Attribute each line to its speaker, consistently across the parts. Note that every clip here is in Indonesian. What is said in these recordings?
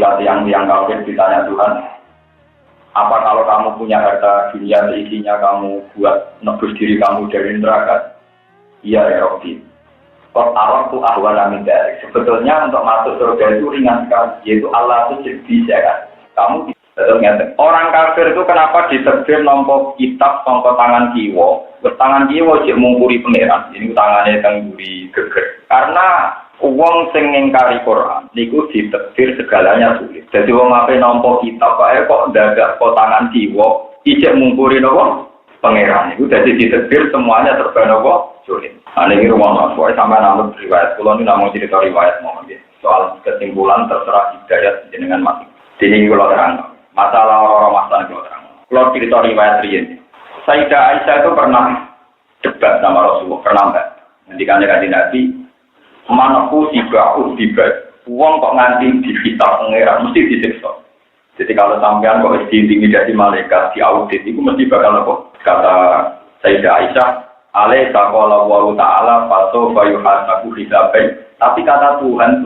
Speaker 1: ketika tiang-tiang kafir ditanya Tuhan, apa kalau kamu punya harta dunia seisinya kamu buat nebus diri kamu dari neraka? Iya ya Rabbi. Kok Arab itu ahwala min dzalik. Sebetulnya untuk masuk surga itu ringan sekali, yaitu Allah itu bisa kan. Kamu orang kafir itu kenapa diterbir nompo kitab nompo tangan kiwo? Tangan kiwo jek mungkuri pangeran. Ini tangannya tangguri geger. Karena wong sing ngingkari Quran niku diterbir segalanya sulit. Jadi wong ape nampa kitab wae kok ndadak kok tangan kiwa ijek mungkuri napa pangeran niku dadi diterbir semuanya serba napa sulit. Ana iki rumono wae sampeyan nang riwayat kula niku namung cerita riwayat mawon nggih. Soal kesimpulan terserah hidayat jenengan mati. Dene kula terang. Masalah orang masalah kula terang. Kula cerita riwayat riyen. Sayyidah Aisyah itu pernah debat sama Rasulullah, pernah enggak? Ngendikane kanjeng Nabi, manaku tiba, uang kok nganti divital pengeran mesti disiksa. Jadi kalau sampean kok diintimidasi malaikat, diaudit, itu mesti bakal apa? Kata Sayyidah Aisyah, alaih saqala wa ta'ala faso bayuhasaku hisabai. Tapi kata Tuhan,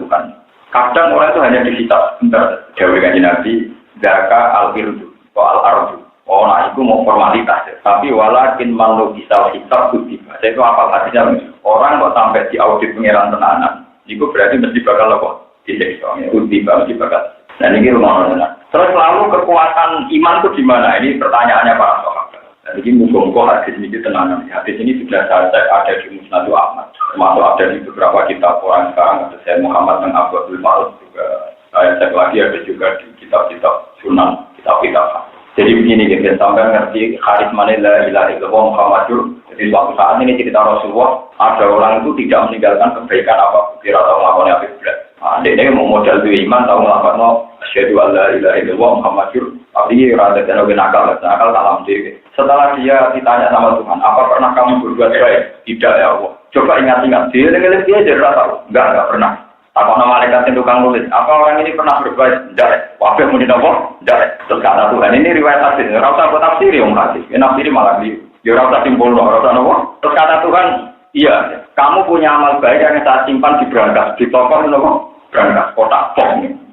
Speaker 1: kadang orang itu hanya divital sebentar. Dewi kanjeng Nabi, zaka al-irdu, al-ardu. Oh, nah itu mau formalitas ya. Tapi walakin malu bisa hisab kutiba. Itu apa artinya? Orang kok sampai di audit pengeran tenanan, itu berarti mesti bakal apa? Disiksa. Kutiba mesti bakal. Dan ini rumah orang. Terus lalu kekuatan iman itu di mana? Ini pertanyaannya para sahabat. Dan ini muka-muka hadis ini tenanan. Hadis ini sudah saya cek ada di Musnadu Ahmad. Termasuk ada di beberapa kitab orang sekarang. Ada saya Muhammad dan Abdul Malik juga. Saya cek lagi ada juga di kitab-kitab Sunan, kitab-kitab. Jadi begini, kita sampai ngerti karisma la ilaha illallah Muhammadur. Jadi suatu saat ini cerita Rasulullah, ada orang itu tidak meninggalkan kebaikan apa, kira tahu melakukan apa berat. Nah, dia mau modal itu iman, tahu melakukan asyhadu an la ilaha illallah Muhammadur. Tapi rada dan nakal dalam diri. Setelah dia ditanya sama Tuhan, apa pernah kamu berbuat baik? Tidak ya Allah. Coba ingat-ingat, dia jadi tahu, enggak pernah. Apa nama malaikat yang tukang nulis? Apa orang ini pernah berbuat? Tidak. Wafih muni apa? Tidak. Terus kata Tuhan ini riwayat hadis. Ora usah buat tafsir yang hadis. Nafsir malah di. Ya ora usah simpul ora usah apa? Terus kata Tuhan, iya. Kamu punya amal baik yang saya simpan di berangkas, di toko apa? Berangkas kotak pok.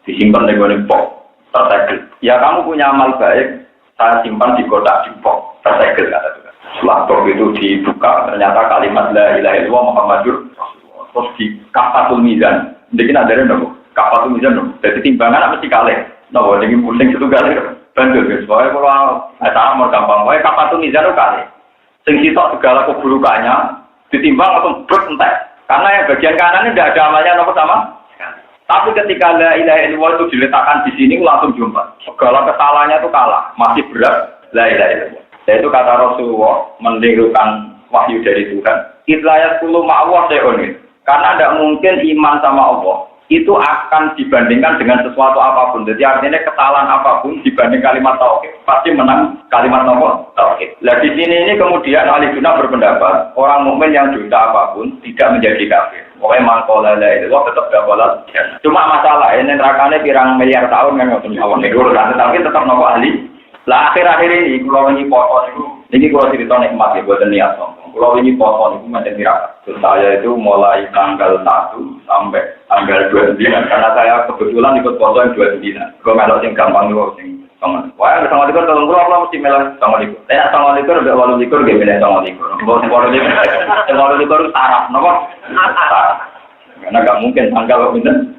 Speaker 1: Disimpan di gone pok. Tersegel. Ya kamu punya amal baik, saya simpan di kotak di pok. Tersegel kata Tuhan. Setelah pok itu dibuka, ternyata kalimat la ilaha illallah Muhammadur Rasulullah. Terus di kafatul mizan. Jadi ada nopo, kapal itu misalnya, jadi timbangan apa sih kaleng, nopo, jadi pusing itu kali, bantu guys, soalnya kalau sama gampang, soalnya kapal itu misalnya kali, sing sitok segala keburukannya ditimbang langsung berentek, karena yang bagian kanan ini tidak ada amalnya nopo sama, tapi ketika la ilaha illallah itu diletakkan di sini langsung jumpa, segala kesalahannya itu kalah, masih berat la ilaha illallah. Yaitu kata Rasulullah menirukan wahyu dari Tuhan, idlayat kulu ma'awah se'onin. Karena tidak mungkin iman sama Allah itu akan dibandingkan dengan sesuatu apapun. Jadi artinya kesalahan apapun dibanding kalimat tauhid pasti menang kalimat apa? Tauhid. Nah di sini ini kemudian ahli sunnah berpendapat orang mukmin yang dosa apapun tidak menjadi kafir. Pokoknya mangkola la ilaha tetap dapat. Cuma masalah ini nerakane pirang miliar tahun kan ngoten awon niku tapi tetap nopo ahli. Lah akhir-akhir ini kalau ini foto itu, ini kalau cerita nikmat ya buat niat sombong. Kalau ini foto itu macam tirakat. Terus saya itu mulai tanggal 1 sampai tanggal 29 karena saya kebetulan ikut foto yang 29. Kalau melok yang gampang itu sing sama. Wah, sama likur kalau kalau mesti melok sama likur. Saya sama likur udah walau likur gak milih sama likur. Kalau likur saraf, nopo? Saraf. Karena nggak mungkin tanggal bener.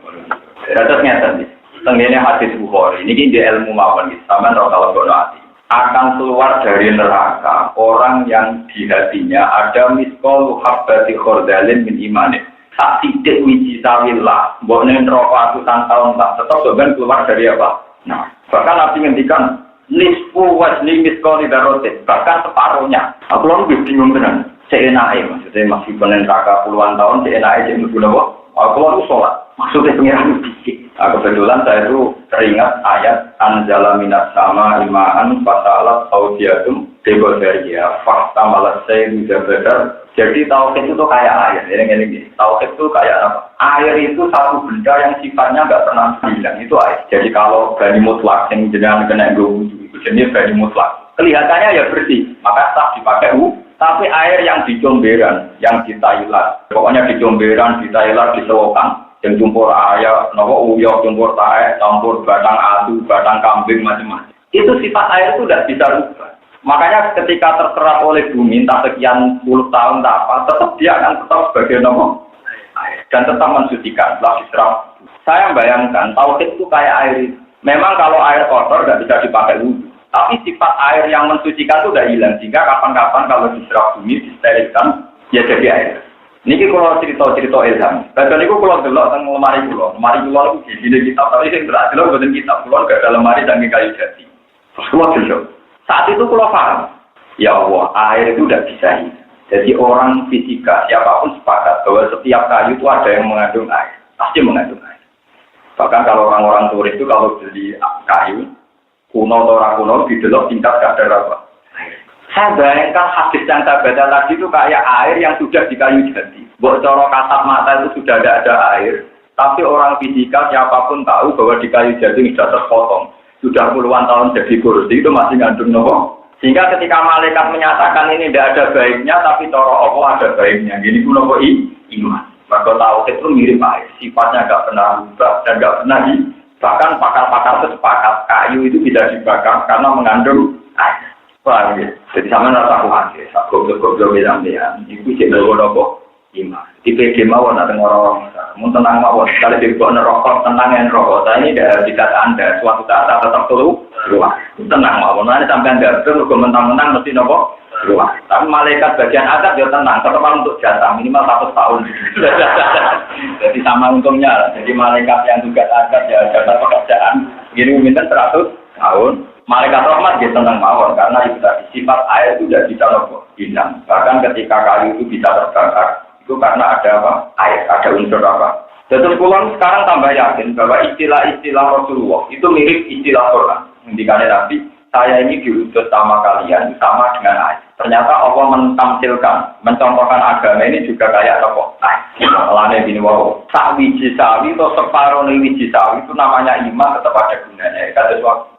Speaker 1: Rasanya tadi. Tenggene hadis Bukhari ini di ilmu mawon gitu. Sampeyan ora kalau bono ati. Akan keluar dari neraka orang yang di hatinya ada miskol habbati khordalin min imanin. Sak sithik wiji sawillah, mbokne neraka atusan taun tak tetep sampeyan keluar dari apa? Nah, bahkan Nabi ngendikan nisfu wasli miskol darotin, bahkan separuhnya. Aku lho bingung tenan. Seenake maksudnya masih neraka puluhan tahun seenake sing mlebu napa? Aku lho sholat. Maksudnya pengiran dikit. Kebetulan saya itu teringat ayat anjala minas sama imaan fasalat audiatum debodaria fakta malas saya juga benar. Jadi tauhid itu kayak air. Ini tauhid itu kayak apa? Air itu satu benda yang sifatnya nggak pernah hilang, itu air. Jadi kalau bani mutlak yang jenengan kena wudhu itu jenis bani mutlak. Kelihatannya ya bersih, maka sah dipakai wudhu. Tapi air yang di comberan, yang di Thailand, pokoknya di comberan, di Thailand, di Selokan, yang campur ayam, nopo uyok, campur tae, campur batang adu, batang kambing macam-macam. Itu sifat air itu tidak bisa rubah. Makanya ketika terserap oleh bumi entah sekian puluh tahun apa, tetap dia akan tetap sebagai nopo air dan tetap mensucikan. Setelah diserap. Saya bayangkan tauhid itu kayak air. Memang kalau air kotor tidak bisa dipakai wudhu. Tapi sifat air yang mensucikan itu sudah hilang. Sehingga kapan-kapan kalau diserap bumi, disterilkan, ya jadi air. Niki kalau cerita-cerita ilham. Bahkan itu kalau delok teng lemari kula. Lemari kula itu di kitab. Tapi sing berhasil boten kitab. Kula gak ada lemari saking kayu jati. Terus kula delok. Saat itu kula paham. Ya Allah, air itu tidak bisa hilang. Jadi orang fisika, siapapun sepakat bahwa setiap kayu itu ada yang mengandung air. Pasti mengandung air. Bahkan kalau orang-orang turis itu kalau beli kayu, kuno atau orang kuno, didelok tingkat kadar apa. Saya bayangkan hadis yang saya baca tadi itu kayak air yang sudah di kayu jati. Bocor kasat mata itu sudah tidak ada air. Tapi orang fisika siapapun tahu bahwa di kayu jati sudah terpotong. Sudah puluhan tahun jadi kursi itu masih ngandung nopo. Sehingga ketika malaikat menyatakan ini tidak ada baiknya, tapi coro Allah ada baiknya. Gini pun nopo iman. Maka tauhid itu mirip air, sifatnya nggak pernah berubah dan nggak pernah bahkan pakar-pakar sepakat kayu itu bisa dibakar karena mengandung air. Wah, ya. Jadi sama rasa kuat, goblok-goblok bilang dia, itu jadi nopo iman. Di PD mawon ada orang-orang, mau tenang mawon. Kalau dibuat nerokok, tenang yang rokok. Saya ini dari kata Anda, suatu saat tetap keluar, tenang mawon. Nanti sampai Anda betul, mentang-mentang mesti nopo. Keluar. Tapi malaikat bagian adab dia tenang, tetap untuk jatah minimal 100 tahun. Jadi sama untungnya. Jadi malaikat yang juga adab ya jatah pekerjaan ini minta 100 tahun. Malaikat rahmat dia tenang mawon karena itu tadi sifat air itu tidak bisa hilang. Bahkan ketika kayu itu bisa terbakar itu karena ada apa? Air, ada unsur apa? Jadi pulang sekarang tambah yakin bahwa istilah-istilah Rasulullah itu mirip istilah Quran. Indikasi Nabi, saya ini diutus sama kalian sama dengan air. Ternyata Allah mentamsilkan, mencontohkan agama ini juga kayak tokoh. Lane bini wau. Sak wiji sawi atau separuh wiji sawi itu namanya iman tetap ada gunanya.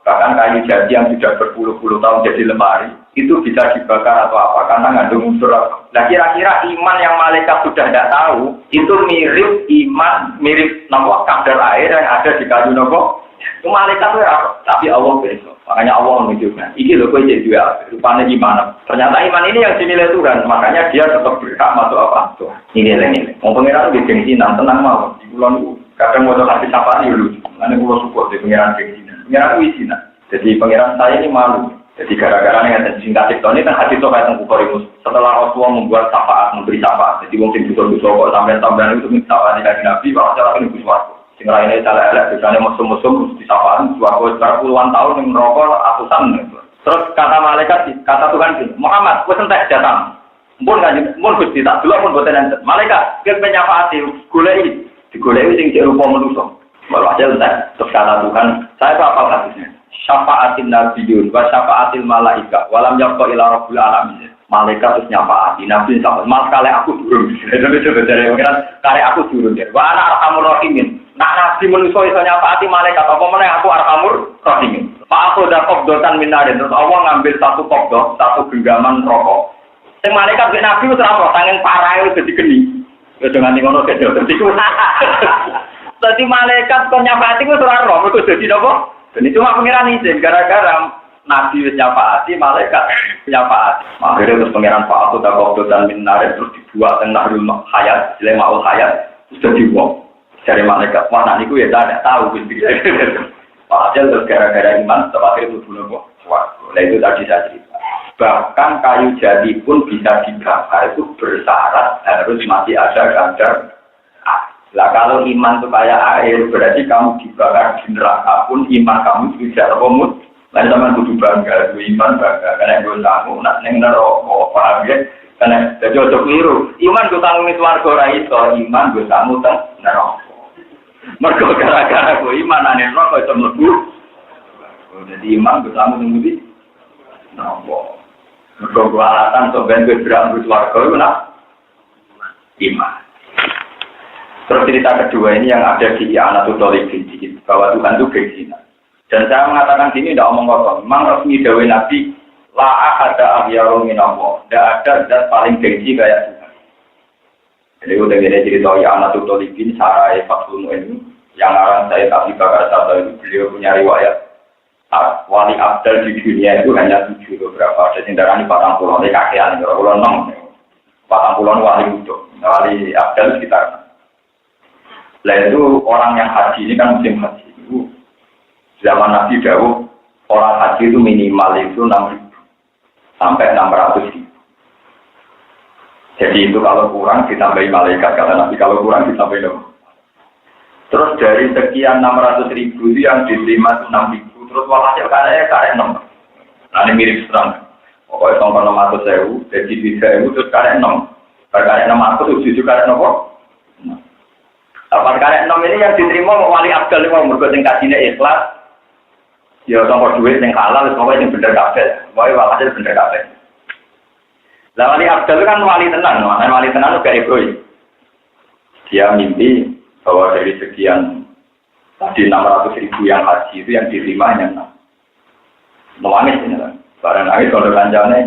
Speaker 1: Bahkan kayu jati yang sudah berpuluh-puluh tahun jadi lemari itu bisa dibakar atau apa karena ngandung unsur apa. Nah kira-kira iman yang malaikat sudah tidak tahu itu mirip iman mirip nopo kadar air yang ada di kayu nopo. Itu malaikat itu apa? Tapi Allah besok. Makanya Allah menunjukkan. Ini loh gue jadi rupanya gimana? Ternyata iman ini yang dinilai Tuhan. Makanya dia tetap berhak masuk apa? Tuh. Nilai-nilai. Mau pengiran itu gengsinan, tenang mau. Di bulan itu kadang mau hati sapaan itu lucu. Karena gue support di pengiran gengsinan. Pengiran itu isinan. Jadi pengiran saya ini malu. Jadi gara-gara dengan singkat cipta ini kan hati itu kayak tengkukorimus. Setelah Rasulullah membuat syafaat, memberi syafaat. Jadi mungkin bisa-bisa kok sampai-sampai itu minta syafaat dari Nabi. Kalau saya ini bisa sing lainnya salah elek, biasanya musuh-musuh disapaan suatu sekitar puluhan tahun yang merokok ratusan. Terus kata malaikat, kata Tuhan, Muhammad, gue sentek datang. Mun gusti tak dulu pun buatan enten. Malaikat, kita menyafaati, digulai sing cek rupa manusia. Walhasil entek. Terus kata Tuhan, saya apa hadisnya? Syafaatin nabiyun, wa syafaatil malaika, walam yabqa ila rabbil alamin. Malaikat terus nyafaati, nabi sampai mal kali aku turun. Jadi sebenarnya kali aku turun ya. Wa ana arhamur rahimin. Nah, nabi manusia iso nyafaati malaikat apa meneh aku arhamur rahimin. Pak aku udah kopdotan minarin terus Allah ngambil satu kopdok, satu genggaman rokok. Sing malaikat mek nabi wis ora tangen parahe dadi geni. Wis dengan ngono kaya dadi ku. Dadi malaikat kon nyafaati wis ora roh, mergo dadi napa? Ini cuma pengiran izin gara-gara nabi wis nyafaati malaikat nyafaati. Akhirnya terus pengiran Pak aku udah kopdotan minarin terus dibuat teng Nahrul Hayat, Lemaul Hayat sudah dibuang. Dari malaikat, wah nanti gue ya tidak tahu gitu. Padahal terus gara-gara iman, terakhir itu dulu kok. Nah itu tadi saya cerita. Bahkan kayu jati pun bisa dibakar itu bersyarat harus masih ada kadar. Lah kalau iman itu kayak air, berarti kamu dibakar di neraka pun iman kamu tidak terkomut. Lain sama kudu bangga, itu iman bangga. Karena gue tahu, nak neng neraka, paham ya? Karena jadi ojo keliru. Iman gue tahu ini suarga raiso, iman gue tahu teng neraka. Mergo gara-gara ku iman ane rokok iso mlebu. Jadi iman bersama nunggu nopo. Mergo ku alatan sok ben kowe berangkat swarga iku nak iman. Terus cerita kedua ini yang ada di Anatul Tolikin bahwa Tuhan itu gengsian. Dan saya mengatakan sini tidak omong kosong. Memang resmi dawuh Nabi la ahada ahyaru min Allah. Tidak ada zat paling gengsi kayak Tuhan. Jadi udah gini cerita ya anak Tutolibin Sarai Fatul Mu'in yang arang saya Abi Bakar Sata itu beliau punya riwayat wali abdal di dunia itu hanya 7 beberapa ada sindaran di 40 oleh kakean kalau 6 40 wali untuk wali abdal sekitar. Lah itu orang yang haji ini kan musim haji itu zaman Nabi Dawud orang haji itu minimal itu 6.000 sampai 600.000. Jadi itu kalau kurang ditambahi malaikat kata Nabi, kalau kurang ditambahi dong. Terus dari sekian 600.000 itu yang diterima itu 6.000, terus walhasil karek 6. Nah ini mirip serang. Pokoknya sampai 600.000, jadi 3.000 terus karek 6. Karek 600 tujuh karek nopo. Dapat karek 6 ini yang diterima wali abdal itu mau berbuat yang kajinya ikhlas. Ya sampai duit yang halal, semuanya yang bener kabel. Pokoknya walhasil bener kabel. Lah wali abdal kan wali tenan, wali tenan juga egois. Dia mimpi bahwa dari sekian tadi 600.000 yang haji itu yang diterima hanya 6. Menangis ini kan. Barang nangis kalau kancane,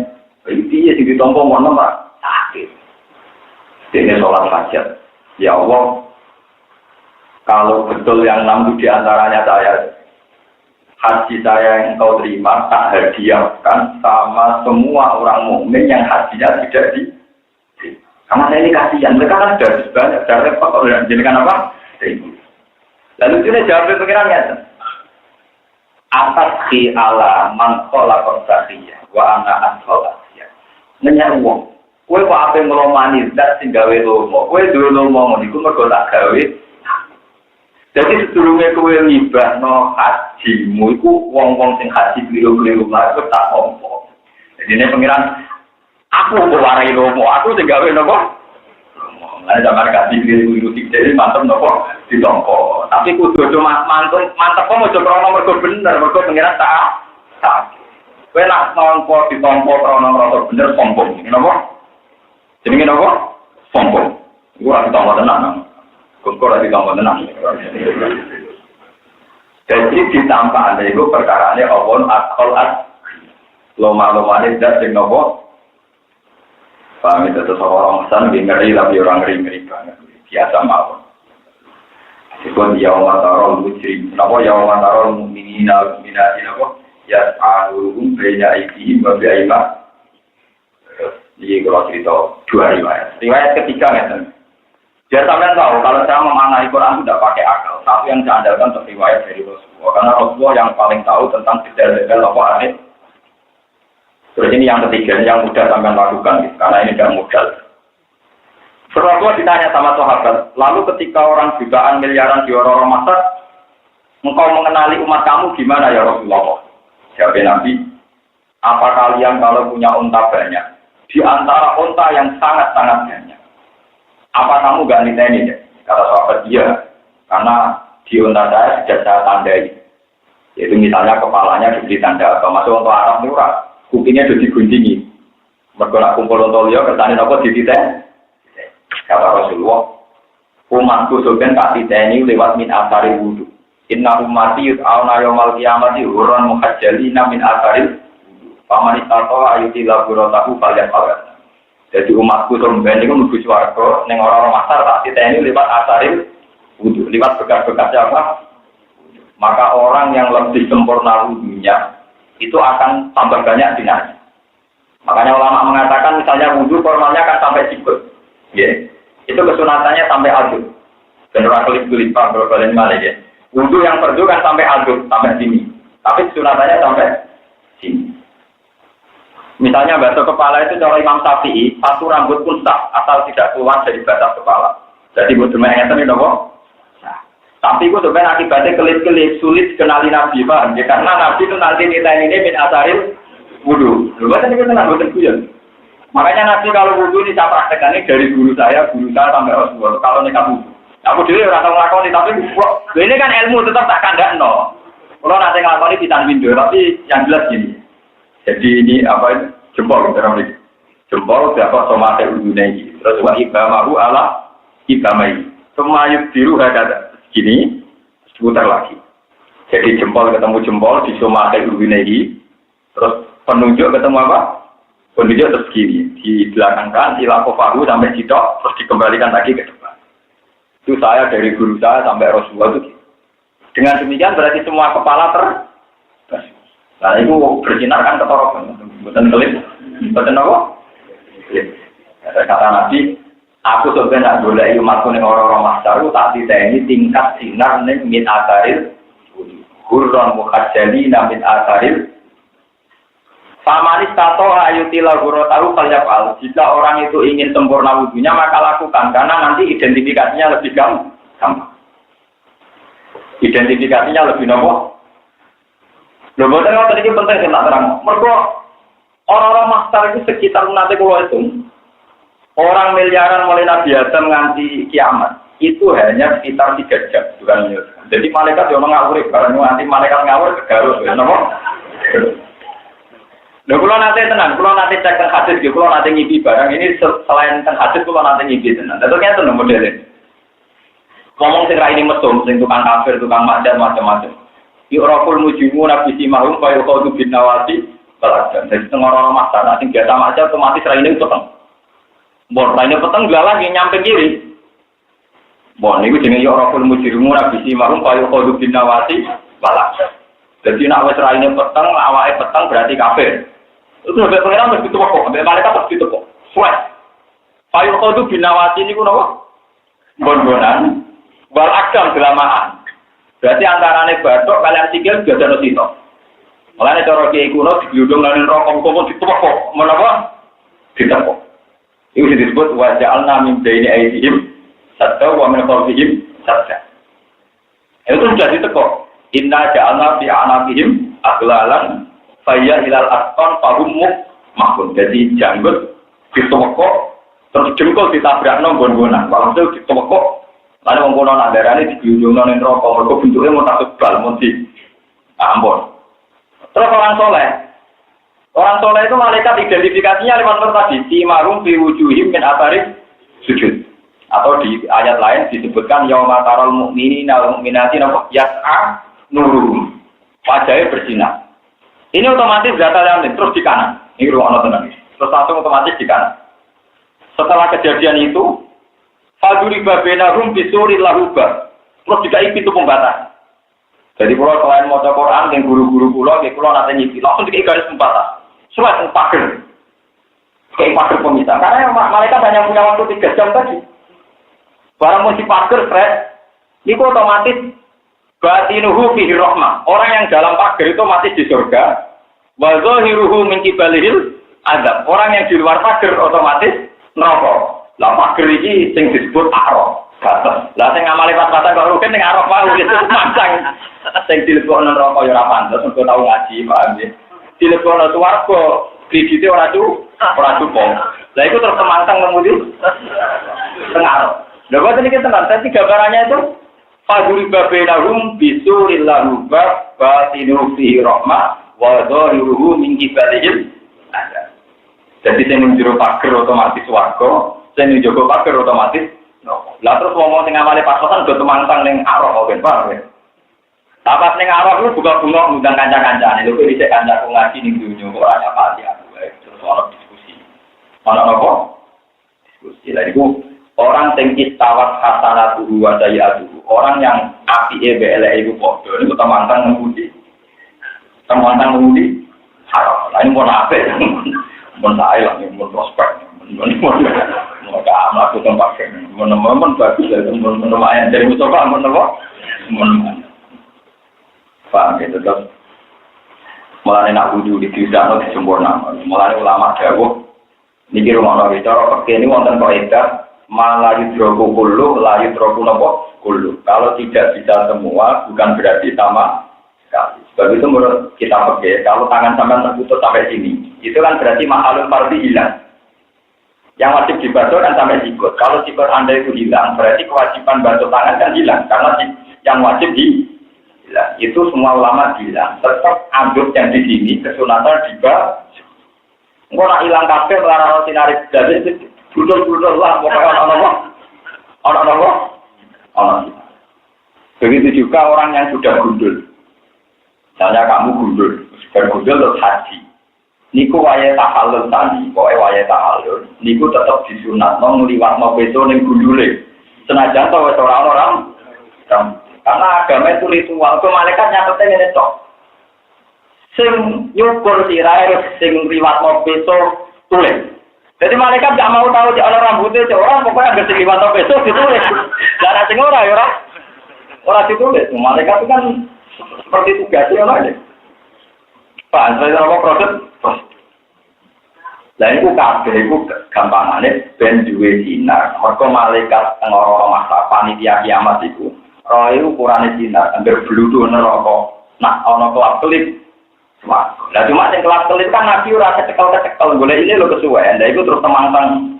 Speaker 1: itu ya di tombol mana Pak? Sakit. Ini sholat hajat. Ya Allah, kalau betul yang 6 itu diantaranya saya. Haji saya yang engkau terima tak hadiahkan sama semua orang mukmin yang hajinya tidak di. Karena saya ini kasihan, mereka kan sudah banyak, sudah repot, sudah menjadikan apa? Lalu itu jawab pengirannya. Atas khi ala man kholaqas sakhiyah wa ana asholasiya. Nanya uang, kue kok apa ngelomani zat sing gawe lomo, kue duwe lomo niku mergo tak gawe. Jadi sedurunge kowe ngibahno hajimu iku wong-wong sing haji kliru-kliru lah tak ompo. Jadi nek pengiran aku kok warai lomo, aku sing gawe napa? Lah zaman haji kliru-kliru iki mantep napa ditompo. Tapi kudu mantep kok aja krono mergo bener, mergo pengiran tak. Kowe nak nampa ditompo krono mergo bener sombong. Napa? Jenenge napa? Sombong. Iku ora ditompo tenan. Kok lagi kamu tenang. Jadi ditambah ada itu perkaranya awon akal loma ini tidak sing nopo. Paham itu seorang pesan ngeri tapi orang ngeri banget biasa mawon. Sikon yaum tarol mujrim. Napa yaum tarol mu'minina minati napa? Ya alum baina aidi wa bi'aima. Ini kalau cerita dua riwayat. Riwayat ketiga ngeten. Dia sampai tahu kalau saya memaknai Quran tidak pakai akal, tapi yang saya andalkan untuk riwayat dari Rasulullah. Karena Rasulullah yang paling tahu tentang detail-detail apa aneh. Terus ini yang ketiga, yang mudah sampai lakukan, karena ini tidak mudah. Rasulullah ditanya sama sahabat, lalu ketika orang jutaan miliaran di orang masa, engkau mengenali umat kamu gimana ya Rasulullah? Jawab Nabi, apa kalian kalau punya unta banyak? Di antara unta yang sangat-sangat banyak. Apa kamu gak niteni deh? Kata sahabat dia, karena di unta saya sudah saya tandai. Yaitu misalnya kepalanya diberi tanda, termasuk untuk Arab murah, kupingnya sudah diguntingi. Mereka kumpul untuk dia, kertani apa dititen? Kata Rasulullah, umatku sebenarnya tak diteni lewat min asari wudu. Inna ummati yud'auna yawmal qiyamati hurran muhajjalina min asari wudu. Faman istata'a ayutila buratahu falyaf'al. Jadi umatku sampeyan niku mlebu swarga ning ora-ora masar tak titeni lewat asaril wudu, lewat bekas-bekas apa? Maka orang yang lebih sempurna wudunya itu akan tambah banyak dinasti. Makanya ulama mengatakan misalnya wudu formalnya kan sampai sikut. Ya. Itu kesunatannya sampai aduk. Dan orang kelip-kelip berkali malah ya. Wudu yang fardu kan sampai aduk, sampai sini. Tapi kesunatannya sampai sini. Misalnya basuh kepala itu cara Imam Syafi'i, satu rambut pun sah, asal tidak keluar dari batas kepala. Jadi butuh mengenai nopo. Nah, tapi itu sebenarnya akibatnya kelip-kelip sulit kenali Nabi, paham? Ya, karena Nabi itu nanti kita ini min asaril wudu. Lupa tadi kita nggak bosan kuyon. Makanya Nabi kalau wudu ini saya praktekkan ini dari guru saya sampai Rasulullah. Kalau nikah wudu, aku dulu orang tahu ngelakoni, tapi ini kan ilmu tetap tak kandak no. Kalau nanti ngelakoni pisan window, tapi yang jelas gini. Jadi ini apa itu? Jempol terang ini. Jempol dapat somate udune iki. Terus wa ibamahu ala ibamai. Semayut biru ada gini seputar lagi. Jadi jempol ketemu jempol di somate udune iki. Terus penunjuk ketemu apa? Kondisi terus gini, dibelakangkan, ilakofahu sampai jidok, terus dikembalikan lagi ke depan. Itu saya dari guru saya sampai Rasulullah itu. Dengan demikian berarti semua kepala nah itu bersinar kan ketorokan, bukan kelip, bukan apa? Kata Nabi, aku sebenarnya nak boleh umatku nih orang-orang masyarakat tak ditanya tingkat sinar nih min ataril, hurron mukhajali min ataril. Pamanis tato ayutilah guru tahu kalyapal. Jika orang itu ingin sempurna wudunya maka lakukan karena nanti identifikasinya lebih gampang. Identifikasinya lebih nopo. Lho boten ngoten iki penting sing tak terang. Mergo orang-orang master itu sekitar nanti kalau itu orang miliaran mulai Nabi Adam nganti kiamat itu hanya sekitar 3 jam bukan menit. Jadi malaikat yo ngawur bareng nganti malaikat ngawur kegaruk napa? Lho kula nate tenan, kula nate cek teng hadis nggih kula nate ngipi barang ini selain teng hadis kula nate ngipi tenan. Dadi ngeten modele. Ngomong sing ra ini mesum sing tukang kafir, tukang maksiat macam-macam. Yu'raful mujimu nabi simahum fa yuqadu bin nawati baladan. Jadi orang-orang maksana sing biasa maksiat otomatis raine peteng. Bon raine peteng lagi nyampe kiri. Bon niku jenenge yu'raful mujimu nabi simahum fa yuqadu bin nawati baladan. Jadi nek wis raine peteng, awake peteng berarti kafir. Itu sampai pengiran mesti tuh kok, sampai mereka mesti tuh kok. Suwes. Fa yuqadu bin nawati niku napa? Bon-bonan. Wal akam gelamaan. Berarti antarane bathuk kalian sikil biasa ono sito. Mulane cara kiai kuno diglundung lan rokok kok ditepok. Menapa? Ditepok. Iku disebut wa ja'alna min baini aydihim sadda wa min khalfihim sadda. Itu sudah ditekok. Inna ja'alna fi a'naqihim aglalan fayya ilal asqan fahum mahkum. Jadi janggut ditepok terus jengkol ditabrakno gon-gonan. Walhasil ditepok lalu wong kono nandarane diglundungno ning neraka mergo bentuke mau tak sebal mesti ampun. Terus orang soleh itu malaikat identifikasinya lewat tadi si marum fi wujuhim min atarif sujud. Atau di ayat lain disebutkan yauma taral mu'minina wal mu'minati yas'a nuruhum. Wajahnya bersinar. Ini otomatis data yang terus di kanan. Ini ruang tenan. Terus langsung otomatis di kanan. Setelah kejadian itu Faduri babenahum bisuri lahuba. Terus juga itu pembatas. Jadi kalau selain mau Quran dengan guru-guru pulau, kalau nanti nyipi langsung dikai garis pembatas. Surat pagar. Kayak pagar pemisah. Karena mereka hanya punya waktu 3 jam tadi. Barang mesti pagar stres. Itu otomatis batinuhu fihi rahmah. Orang yang dalam pagar itu masih di surga. Wa zahiruhu min kibalihil azab. Orang yang di luar pagar otomatis neraka. Lah pager iki sing disebut araf. Batas. Lah sing ngamali pas-pasan kok rugen ning araf wae gitu mancang. Sing dilebokno neraka ya ora pantes, engko tau ngaji, paham ya. Dilebokno swarga, kredite ora cukup. Lah iku terus kemancang ngemudi teng araf. Lha kok iki tenan, tadi gambarannya itu fadul babenahum bisuril lahuba batinu fi rahmah wa dhahiruhu min kibalihim. Jadi sing njero pager otomatis swarga. Sing njogo pager otomatis. Lah terus wong sing ngamale pasokan do temantang ning arah oke, paham ya. Tapas ning arah lu buka-buka ngundang kanca-kancane. Lho kok dhisik kancaku ngaji ning dunyo kok ora nyapati aku. Terus ono diskusi. Ono apa? Diskusi. Lah iku orang sing istawat hasanatu wa sayyatu. Orang yang apike eleke iku padha niku temantang ngemudi. Temantang ngemudi haram. Lah ini mau apik. Mun sae lah mun prospek. Maka amat itu tempat menemukan bagus dari lumayan dari musofa menemukan paham gitu terus mulai nak wudhu di tidak nanti sempurna mulai ulama dawuh niki rumah nabi cara pakai ini wonten kaidah malah yudroku kullu la yudroku nopo kullu kalau tidak bisa semua bukan berarti sama sekali sebab itu menurut kita pakai kalau tangan sampai terputus sampai sini itu kan berarti mahalul fardhi hilang. Yang wajib dibantu kan sampai sikut. Kalau sikut Anda itu hilang, berarti kewajiban bantu tangan kan hilang. Karena yang wajib hilang. Itu semua ulama bilang. Tetap anduk yang di sini, kesunatan juga. Enggak nak hilang kabeh melarang sinari. Jadi gudul-gudul lah. Pokoknya orang-orang. Begitu juga orang yang sudah gundul. Misalnya kamu gundul. Sudah gundul terus haji. Niku waya tahallul tani, pokoke waya tahallul. Niku tetep disunatno ngliwatno beso ning gundule. Senajan to wis ora orang. Karena agama itu ritual, kok malaikat nyatetnya ngene tok. Sing nyukur sirahe sing ngliwatno beso tulis. Jadi malaikat gak mau tahu di ana rambutnya orang pokoknya anggere sing liwatno beso ditulis. Lah sing ora ya ora ditulis. Malaikat itu kan seperti tugasnya aja. Pak, saya apa proses? Lah iku kabeh iku gampangane ben duwe sinar. Mergo malaikat teng ora masa panitia kiamat iku, roe ukurane sinar, anggere bludhu neraka. Nak ana kelap-kelip. Lah cuma sing kelap-kelip kan nabi ora kecekel-kecekel golek ini lho kesuwen. Lah iku terus temang-tang.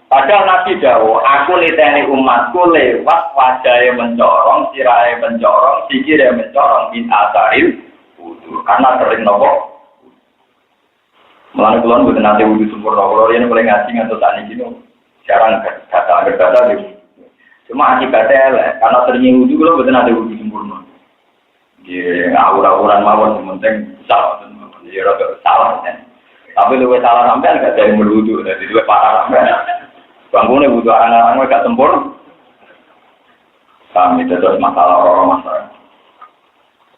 Speaker 1: Padahal Nabi dawuh, aku niteni umatku lewat wajahe mencorong, sirahe mencorong, sikire mencorong bin asaril wudu. Karena sering nopo. Mulane kula mboten nate wudu sempurna. Kula yen mulai ngaji ngantos sak niki jarang kata gitu. Cuma akibatnya elek, karena sering wudu kula mboten nate wudu sempurna. Nggih, awur-awuran mawon penting salah. Ya rada salah kan. Tapi luwih salah sampean gak ada wudu, dadi luwih parah sampean. Bangunnya butuh anak-anak gak sempurna. Kami terus masalah orang masalah.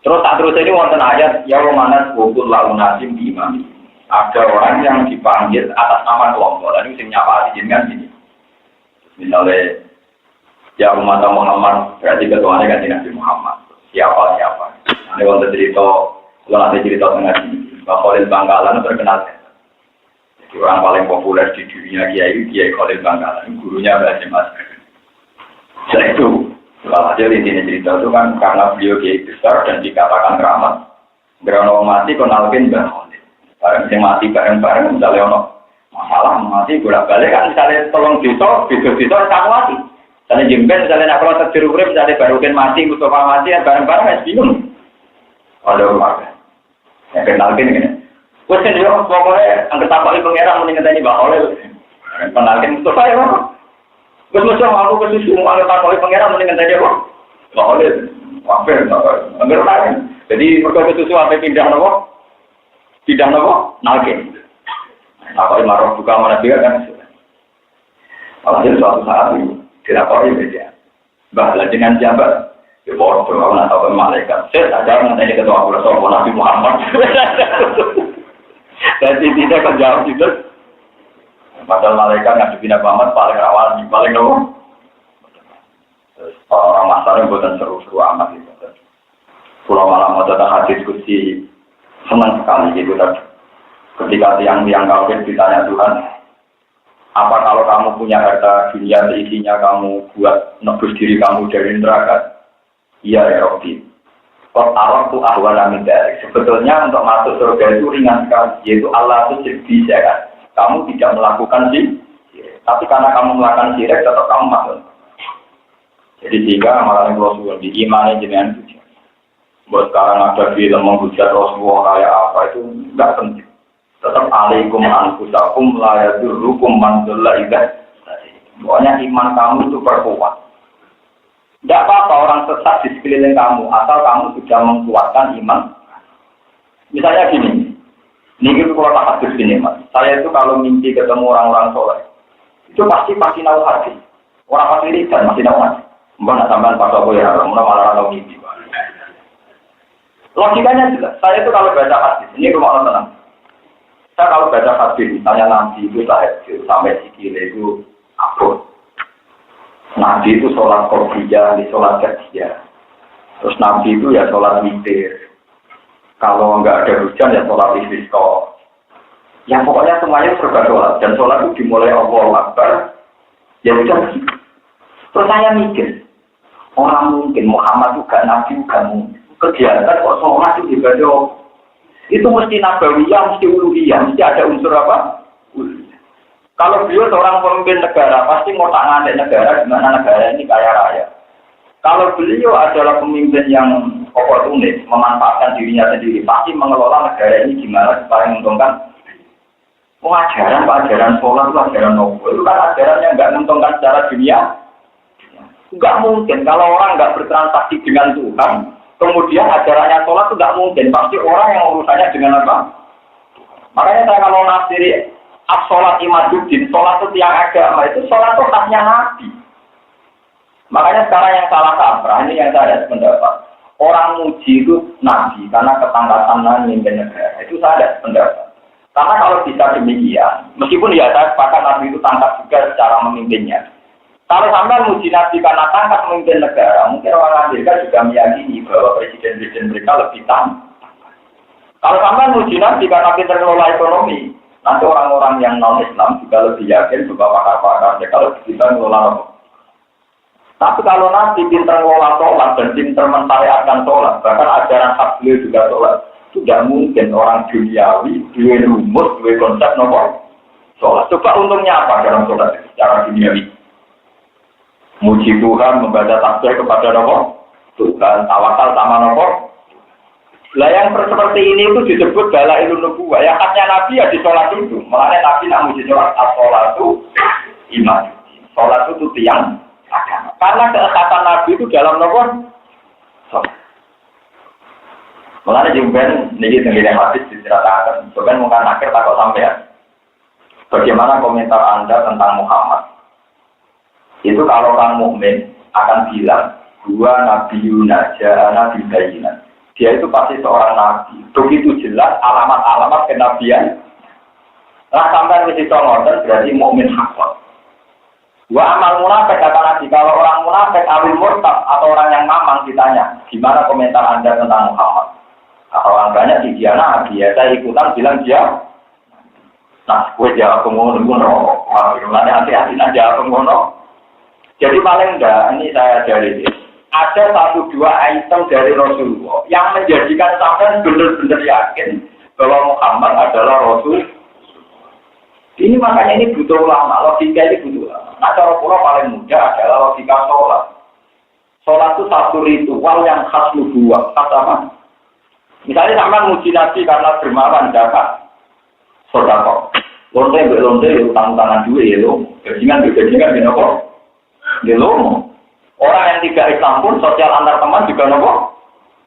Speaker 1: Terus tak terus ini wonten ayat ya romanas bukul launasim di imam. Ada orang yang dipanggil atas nama kelompok. Lalu sing nyapa dengan gini. Misalnya ya umat Muhammad berarti ketuanya kan Nabi Muhammad. Siapa? Ini wonten cerita, kalau nanti cerita tengah sini. Khalil Bangkalan terkenal. Orang paling populer di dunia Kiai Khalil Bangkalan, gurunya Mbah Mas. Setelah itu, setelah aja intinya cerita itu kan karena beliau Kiai besar dan dikatakan keramat. Gerano mati konalkin Mbah Khalil. Barang yang mati bareng-bareng misalnya ono masalah mati bolak-balik kan misalnya tolong dito tak mati. Misalnya jemben misalnya nak kalau terjeruh misalnya barukan mati Mustafa mati ya bareng-bareng es bingung. Ada orang yang kenalkin gini. Wes kan yo pokoke angger tapake pangeran muni ngenteni Mbak Oleh. Penalkin Mustafa ya. Wes mesti aku kesusu angger tapake pangeran muni ngenteni apa? Mbak Oleh. Wae angger lain. Jadi mergo kesusu ape pindah napa? Pindah napa? Nalkin. Apa marah buka mana dia kan. Alhasil suatu saat itu dilapori media. Mbah dengan jabat ya bodoh kalau nak tahu malaikat. Saya sadar ngenteni ketua Rasul Nabi Muhammad. Dan tidak akan jawab juga. Padahal malaikat ngadepi Nabi Muhammad paling rawan, paling nomor. Orang masyarakat bukan seru-seru amat gitu. Pulau malam mau datang hadis diskusi senang sekali gitu. Ketika tiang-tiang kafir ditanya Tuhan, apa kalau kamu punya harta dunia seisinya kamu buat nebus diri kamu dari neraka? Iya ya Rabbi. Arab itu ahwana min dzalik. Sebetulnya untuk masuk surga itu ringan sekali, yaitu Allah itu bisa kan. Kamu tidak melakukan syirik, tapi karena kamu melakukan syirik tetap kamu masuk. Jadi sehingga amalan Rasul di iman dengan itu. Buat sekarang ada film menghujat Rasulullah kayak apa itu enggak penting. Tetap alaikum anfusakum la yadurrukum man dhalla idza. Pokoknya iman kamu itu perkuat. Tidak apa-apa orang sesat di sekeliling kamu, asal kamu sudah menguatkan iman. Misalnya gini, ini kalau tak hadis gini mas, saya itu kalau mimpi ketemu orang-orang soleh, itu pasti nahu hadis. Orang pasti lihat masih nahu hadis. Mbak nak tambahan pas aku ya, malah tahu mimpi. Logikanya jelas, saya itu kalau baca hadis, ini rumah orang tenang. Saya kalau baca hadis, misalnya Nabi itu tahajud sampai sikile itu abot. Nabi itu sholat qobliyah, sholat qadiyah. Terus Nabi itu ya sholat witir. Kalau enggak ada hujan ya sholat istisqa. Ya pokoknya semuanya serba sholat. Dan sholat itu dimulai Allahu Akbar. Ya udah. Terus saya mikir, orang mungkin Muhammad juga Nabi juga mungkin. Kegiatan kok sholat itu ibadah. Itu mesti nabawiyah, mesti uluhiyah, mesti ada unsur apa? Kalau beliau seorang pemimpin negara, pasti ngotak-ngatik negara, gimana negara ini kaya raya. Kalau beliau adalah pemimpin yang oportunis, memanfaatkan dirinya sendiri, pasti mengelola negara ini gimana supaya menguntungkan. Ajaran sholat itu ajaran nopo. Itu kan ajaran yang nggak menguntungkan secara dunia. Nggak mungkin. Kalau orang nggak bertransaksi dengan Tuhan, kemudian ajarannya sholat itu nggak mungkin. Pasti orang yang urusannya dengan apa? Makanya saya kalau nafsiri as-sholat imaduddin, sholat itu tiang agama, itu sholat itu khasnya Nabi. Makanya sekarang yang salah kaprah, ini yang saya pendapat. Orang muji itu Nabi, karena ketangkasan memimpin negara. Itu saya ada pendapat. Karena kalau bisa demikian, meskipun ya saya sepakat Nabi itu tangkap juga secara memimpinnya. Kalau sampai muji Nabi karena tangkap memimpin negara, mungkin orang Amerika juga meyakini bahwa presiden-presiden mereka lebih tangkap. Kalau sampai muji Nabi karena pintar mengelola ekonomi, nanti orang-orang yang non-Islam juga lebih yakin bahwa pakar-pakar mereka lebih pintar mengelola ekonomi. Tapi kalau Nabi pintar mengelola sholat dan pintar mentariatkan sholat, bahkan ajaran hak beliau juga sholat, tidak mungkin orang duniawi, dua rumus, dua konsep nomor sholat. Coba untungnya apa dalam sholat secara duniawi? Muji Tuhan, membaca tasbih kepada nomor Tuhan, tawakal sama nomor. Lah yang seperti ini itu disebut dalailun nubuwah. Yang khasnya Nabi ya di sholat itu. Makanya Nabi nak muji sholat, as-sholatu iman. Sholat itu tiang agama. Karena kekhawatiran Nabi itu dalam nomor sholat. Makanya jumben ini tenggelam hadis diceritakan. Jumben mungkin akhir takut sampean. Bagaimana komentar Anda tentang Muhammad? Itu kalau orang mukmin akan bilang dua nabi Yunajah, nabi Bayinan. Dia itu pasti seorang nabi. Begitu jelas alamat-alamat kenabian. Nah sampai mesti ngoten berarti mukmin hakon. Wa amal munafik kata Nabi, kalau orang munafik awil murtad atau orang yang mamang ditanya, gimana komentar Anda tentang Muhammad? Kalau orang banyak di dia nabi, ya saya ikutan bilang dia. Nah, gue jawab pengono, nanti hati-hati jawab pengono. Jadi paling enggak, ini saya dari ada 1-2 item dari Rasulullah yang menjadikan sampai benar-benar yakin bahwa Muhammad adalah Rasul. Ini makanya ini butuh ulama, logika ini butuh ulama. Nah, cara pula paling mudah adalah logika sholat. Sholat itu satu ritual yang khas nubuwah, khas apa? Misalnya sampai muji Nabi karena dermawan zakat, sedekah. Lonte, utang-utangan duit ya lo, bajingan, ya nopo. Ya lo, orang yang tidak Islam pun sosial antar teman juga nopo.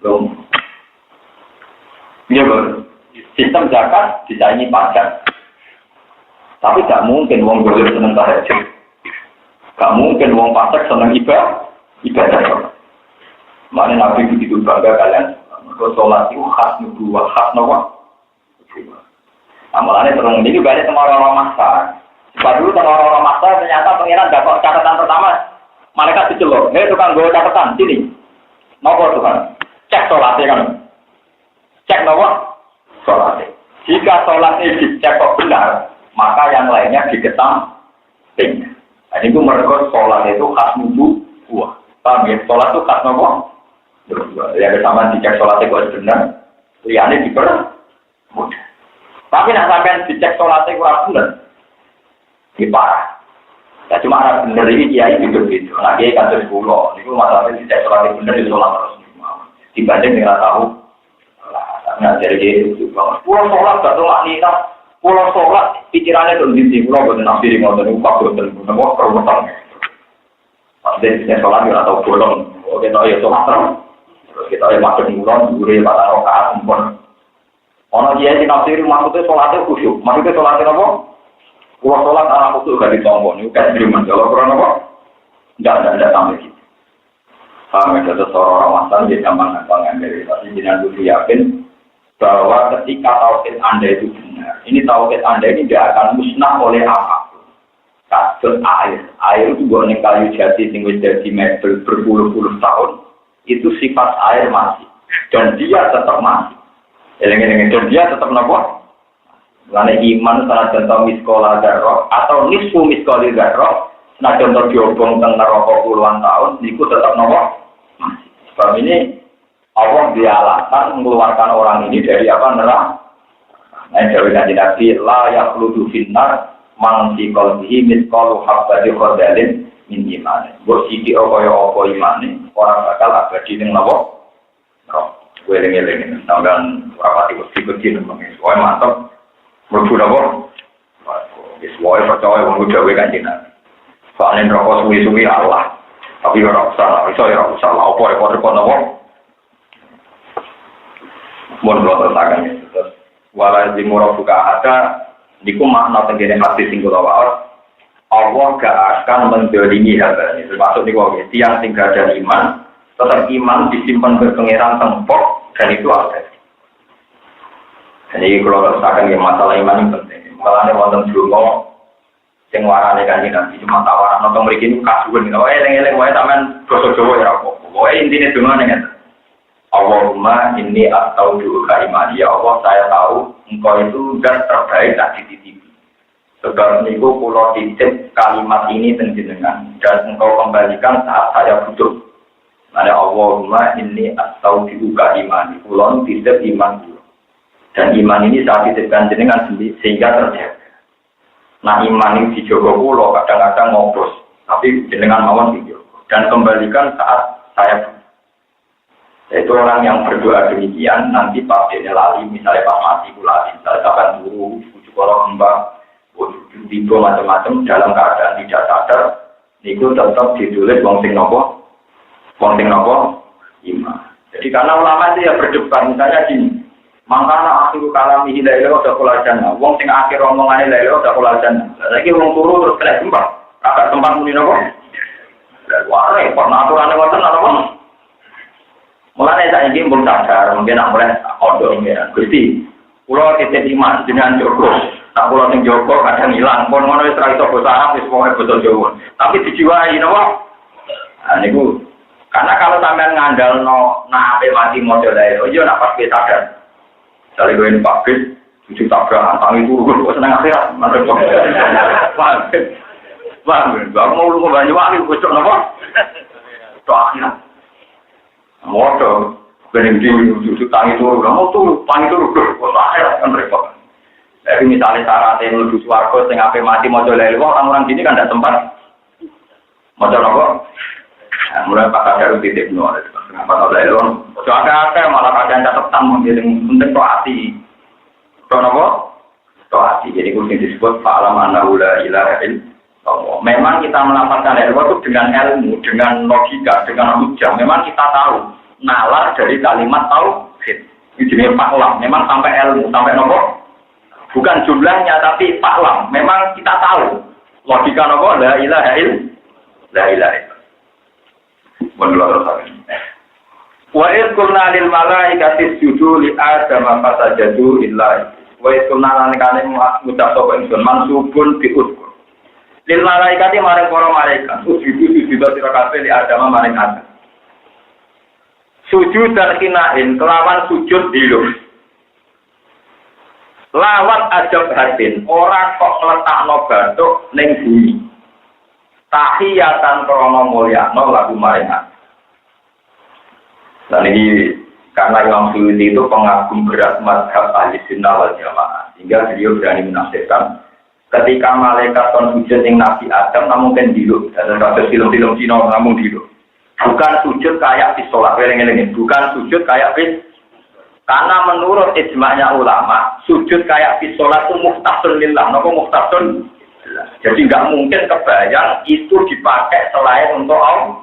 Speaker 1: Lo, iya bro. Sistem zakat disaingi pajak. Tapi tak mungkin wong boleh seneng tahajud. Gak mungkin wong pajak seneng ibadah. Mana Nabi begitu bangga kalian. Kalau sholat itu khas nubuwah, khas nopo. Amalannya terus ini juga ada sama orang-orang masa. Sebab dulu sama orang-orang masa ternyata pengiran dapat catatan pertama. Malaikat dicelok, tukang gue catatan sini. Nopo Tuhan, cek sholatnya kan. Cek nopo sholatnya. Jika sholatnya dicek kok benar, maka yang lainnya dikesampingkan. Nah, itu mereka sholat itu khas nubuwah. Paham ya? Sholat itu khas nopo. Ya bersama dicek sholatnya kok benar, liane dipermudah. Tapi nak sampean dicek sholatnya kurang benar, diparah. Ya cuma ada benar ini kiai gitu. Lagi kasus pulau, itu masalahnya dicek sholatnya benar di sholat terus. Dibanding dengan tahu, nah dari itu juga. Pulau sholat gak tolak nina, pulau sholat pikirannya tuh di pulau buat nafsiri mau dan upah buat dan semua perbuatan. Pasti dicek sholat nggak tahu bolong, oke tahu ya sholat terus. Terus kita yang masuk bulan, duri pada rokaat sempurna. Orang dia di nafsir maksudnya sholatnya khusyuk. Maksudnya sholatnya apa? Kalau sholat anak khusyuk gak ditombol. Ini kan beriman. Kalau kurang apa? Tidak sampai gitu. Paham ya, seorang masalah dia gampang-gampang dari tapi jangan dulu yakin bahwa ketika tauhid Anda itu benar, ini tauhid Anda ini tidak akan musnah oleh apapun. Kasus air. Air itu bukan kayu jati tinggal jadi mebel berpuluh-puluh tahun. Itu sifat air masih. Dan dia tetap masih. Dan dia tetap nopo. Karena iman salah contoh miskola darroh atau nisfu miskoli darroh, salah contoh diobong teng neraka puluhan tahun, niku tetap nopo. Sebab ini Allah dialasan mengeluarkan orang ini dari apa neraka. Nah, dari Nabi la yakhludu finnar man fi qalbihi miskolu habbati khardalin min iman. Mbok sithik kaya-apa imane, orang bakal abadi ning nopo. Weleng-weleng, sampean rapati kecil-kecil, soalnya mantap, merdu apa? Soalnya percaya orang Jawa kan jinak. Soalnya rokok suwi-suwi Allah, tapi orang salah, orang salah, apa repot-repot apa? Mohon doa tersakan itu. wala zimura buka ada niku makna tenggene hadis sing kula waos Allah gak akan mendolimi hamba ini termasuk niku tiang sing gak ada iman tetap iman disimpan berpengeran tempok dan itu ada. Jadi kalau teruskan ya masalah iman yang penting malahnya wonten dungo sing warane kanjeng Nabi cuma tawaran nonton mriki kasuwen wae eling-eling wae sampean basa Jawa ya apa wae intine donga ning Allahumma inni astauduka imani ya Allah saya tahu engkau itu zat terbaik tak dititipi. Sebab niku kula titip kalimat ini teng jenengan dan engkau kembalikan saat saya butuh. Mane Allahumma inni astauduka imani. Kula titip iman kula. Dan iman ini saat dititipkan jenengan sehingga terjaga. Nah iman ini dijogo kula kadang-kadang ngopros tapi jenengan mawon dijogo dan kembalikan saat saya butuh. Itu orang yang berdoa demikian nanti pas dia lali misalnya pas mati lali misalnya kapan dulu ujuk orang kembang ujuk tiba macam-macam dalam keadaan tidak sadar itu tetap ditulis wong sing nopo iman. Jadi karena ulama itu ya berdebat misalnya gini mangkana akhiru kalami la ilaha illa huwa jannah wong sing akhir omongane la ilaha illa huwa jannah saiki wong turu terus kena tempat agak tempat muni nopo ware pernah aturane wonten apa mulane saiki pun sadar mungkin nak mulai odo ini Gusti kula titip iman dengan Joko tak kula ning Joko kadang ilang pun ngono wis ra iso basa Arab wis pokoke basa Jawa tapi dijiwai napa niku karena kalau sampean ngandalno nak ape mati model ae yo nak pas sadar sale goen pakis cucu tabrakan tangi turu kok seneng akhirat mantep Bang mau lu Banyuwangi kok napa to akhirat motor, bening di sudut tangi turun, kamu tuh tangi turun, kok akhir kan repot. Jadi misalnya syaratnya menuju swarga, sing ape mati mau lele, orang-orang sini kan tidak sempat. Mau apa? Mulai pakai jarum titik nol, kenapa lele? Soalnya malah kadang catatan menjadi penting toati. Kenapa? Toati. Jadi kursi disebut fa'alam annahu la ilaha illallah. Memang kita melafalkan ilmu itu dengan ilmu, dengan logika, dengan hujah. Memang kita tahu nalar dari kalimat tauhid. Ini jenis faklam. Memang sampai ilmu, sampai nopo. Bukan jumlahnya, tapi faklam. Memang kita tahu logika nopo. La ilaha illallah. Menurut saya. Wa idh qulna lil malaikati isjudu li adama fasajadu illa. Wa idh qulna lan kane ngucap sapa ingsun mansubun bi udkur. Lil malaikati maring para malaikat sujudu sira kabeh li Adam maring Adam. Sujud dan kinain kelawan sujud dilus. Lawat ajab hatin ora kok ngletakno bathuk ning bumi. Tahiyatan krana mulyakno lagu maring Adam. Dan ini karena Imam Suyuti itu pengagum berat mazhab Ahlussunnah wal Jamaah sehingga beliau berani menafsirkan ketika malaikat kon sujud ning Nabi Adam namun kan diluk dan ada film-film Cina namun diluk bukan sujud kayak di sholat eling-eling bukan sujud kayak di karena menurut ijma'nya ulama sujud kayak di sholat itu muhtasun lillah napa muhtasun jadi nggak mungkin kebayang itu dipakai selain untuk Allah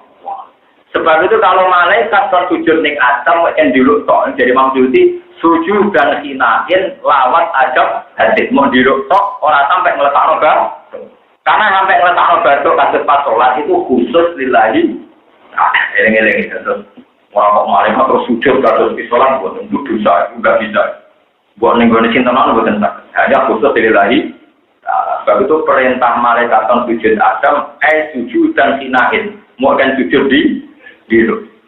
Speaker 1: sebab itu kalau malaikat kon sujud ning Adam kan diluk tok jadi maksudnya sujud dan hinain lawat ajab hadis mau diruktok orang sampai ngeletakno bathuk karena sampai ngeletakno bathuk kados pas salat itu khusus lillahi eling-eling terus ora kok malaikat terus sujud kados di salat mboten dosa enggak bisa buat ning gone sintenan mboten tak hanya khusus lillahi sebab itu perintah malaikat kon sujud Adam sujud dan hinain mau kan sujud di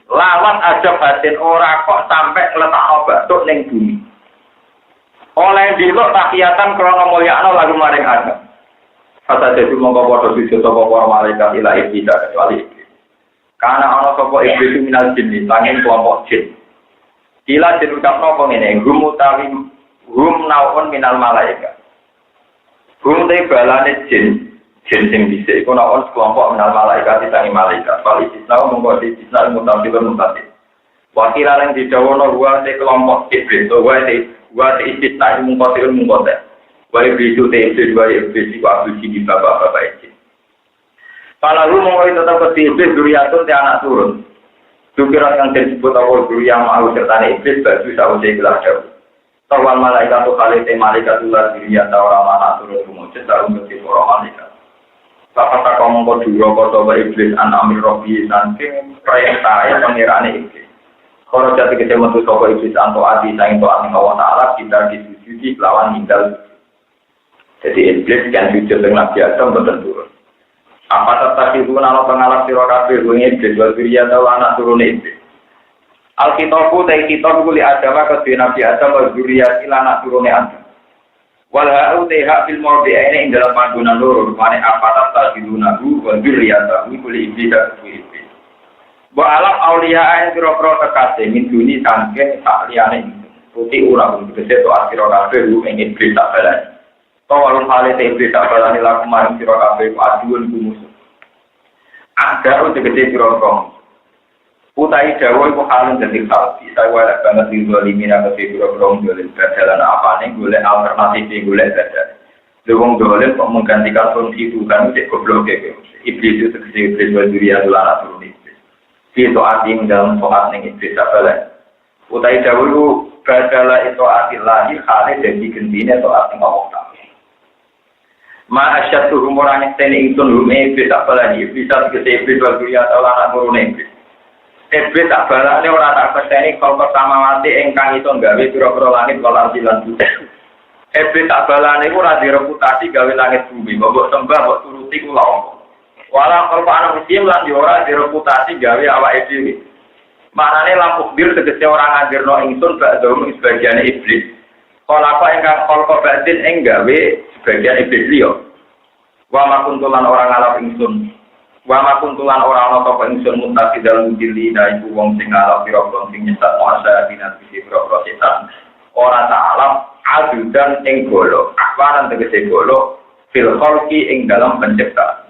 Speaker 1: lawat aja batin ora kok sampai letakno bathuk ning bumi. Oleh dilok tahiyatan krana mulyakno lagu maring Adam. Kata jadi monggo padha sujud sapa para malaikat ila iblis kecuali iblis. Karena ana sapa iblis minal jin sanging kelompok jin. Ila jin ucapno apa ngene, hum utawi hum naun minal malaikat. Hum te balane jin sing dhisik iku naon kelompok minal malaikat ditangi malaikat. Kali Islam monggo di Islam mutabiqun mutabiq. Wakil yang didawono wa te kelompok iblis, wa te istisna mungkotir mungkote. Wa iblis te iblis wa iblis iku abdi di bapak-bapak iblis. Kalau monggo tetap ke iblis duriyatun te anak turun. Dukiran yang disebut awal duriyah mau sertane iblis baju sawise gelah jauh. Tawal malaikat tu kali te malaikat ular diri atau orang mana turun rumujud dalam bentuk orang malaikat. Bapak tak kamu kau dulu kau coba iblis anamir robi saking perintah yang pengiraan iblis. Kalau jadi kita mentu coba iblis anto adi saing to ati Allah Taala kita disujudi lawan tinggal. Jadi iblis kan sujud dengan biasa betul turun. Apa tetap itu nama pengalap sirokabe bunyi iblis diri atau anak turun iblis. Alkitabu tai kitab kuli agama ke Nabi Adam wa dzurriyyati lan anak turune Adam. Wal ha'u ta'a fil mawdi'i ing dalam panggonan loro rupane apa tajidunahu wa dzurriyyatahu kuli iblis iblis. Wa alam auliya ae pira-pira kekasih min duni sangke sak liyane putih ora tegese to asira kabeh lu ing iblis tak balani. Tawalun hale te iblis tak balani laku marang sira kabeh ku aduun kumus. Ada tegese pira-pira utai dawa iku halun dadi kalbi saya wae banget di zalimina ke biro-biro golek dalan apane golek alternatif golek dalan wong golek kok menggantikan fungsi Tuhan cek goblok iki iblis itu tegese iblis diri adalah turun iblis itu arti dalam soal ning iblis apa utai dawa iku badala itu arti lahir hale dadi gendine to arti Allah Taala ma asyatu rumorane tene itu lume iblis apa lagi bisa tegese iblis diri adalah turun iblis. Iblis tak balane ora tak pesteni kal pertama mati ingkang iso gawe pira-pira langit lan lan bumi. Iblis tak balane ora direputasi gawe langit bumi, mbok sembah mbok turuti kula. Wala kal ana musim lan ora direputasi gawe awake dhewe. Manane lampu bir tegese ora ngajirno ingsun bakdo sebagian iblis. Kala apa ingkang kal batin ing gawe sebagian iblis liya. Wa makuntulan ora ngalap ingsun. Wa makuntulan ora ana sapa ingsun mutasi dalem dili iku wong sing ngalap pira-pira sing nyesat masa dinat iki pira-pira setan ora ta'alam adudan ing golo akwaran tegese golo fil khalqi ing dalam penciptaan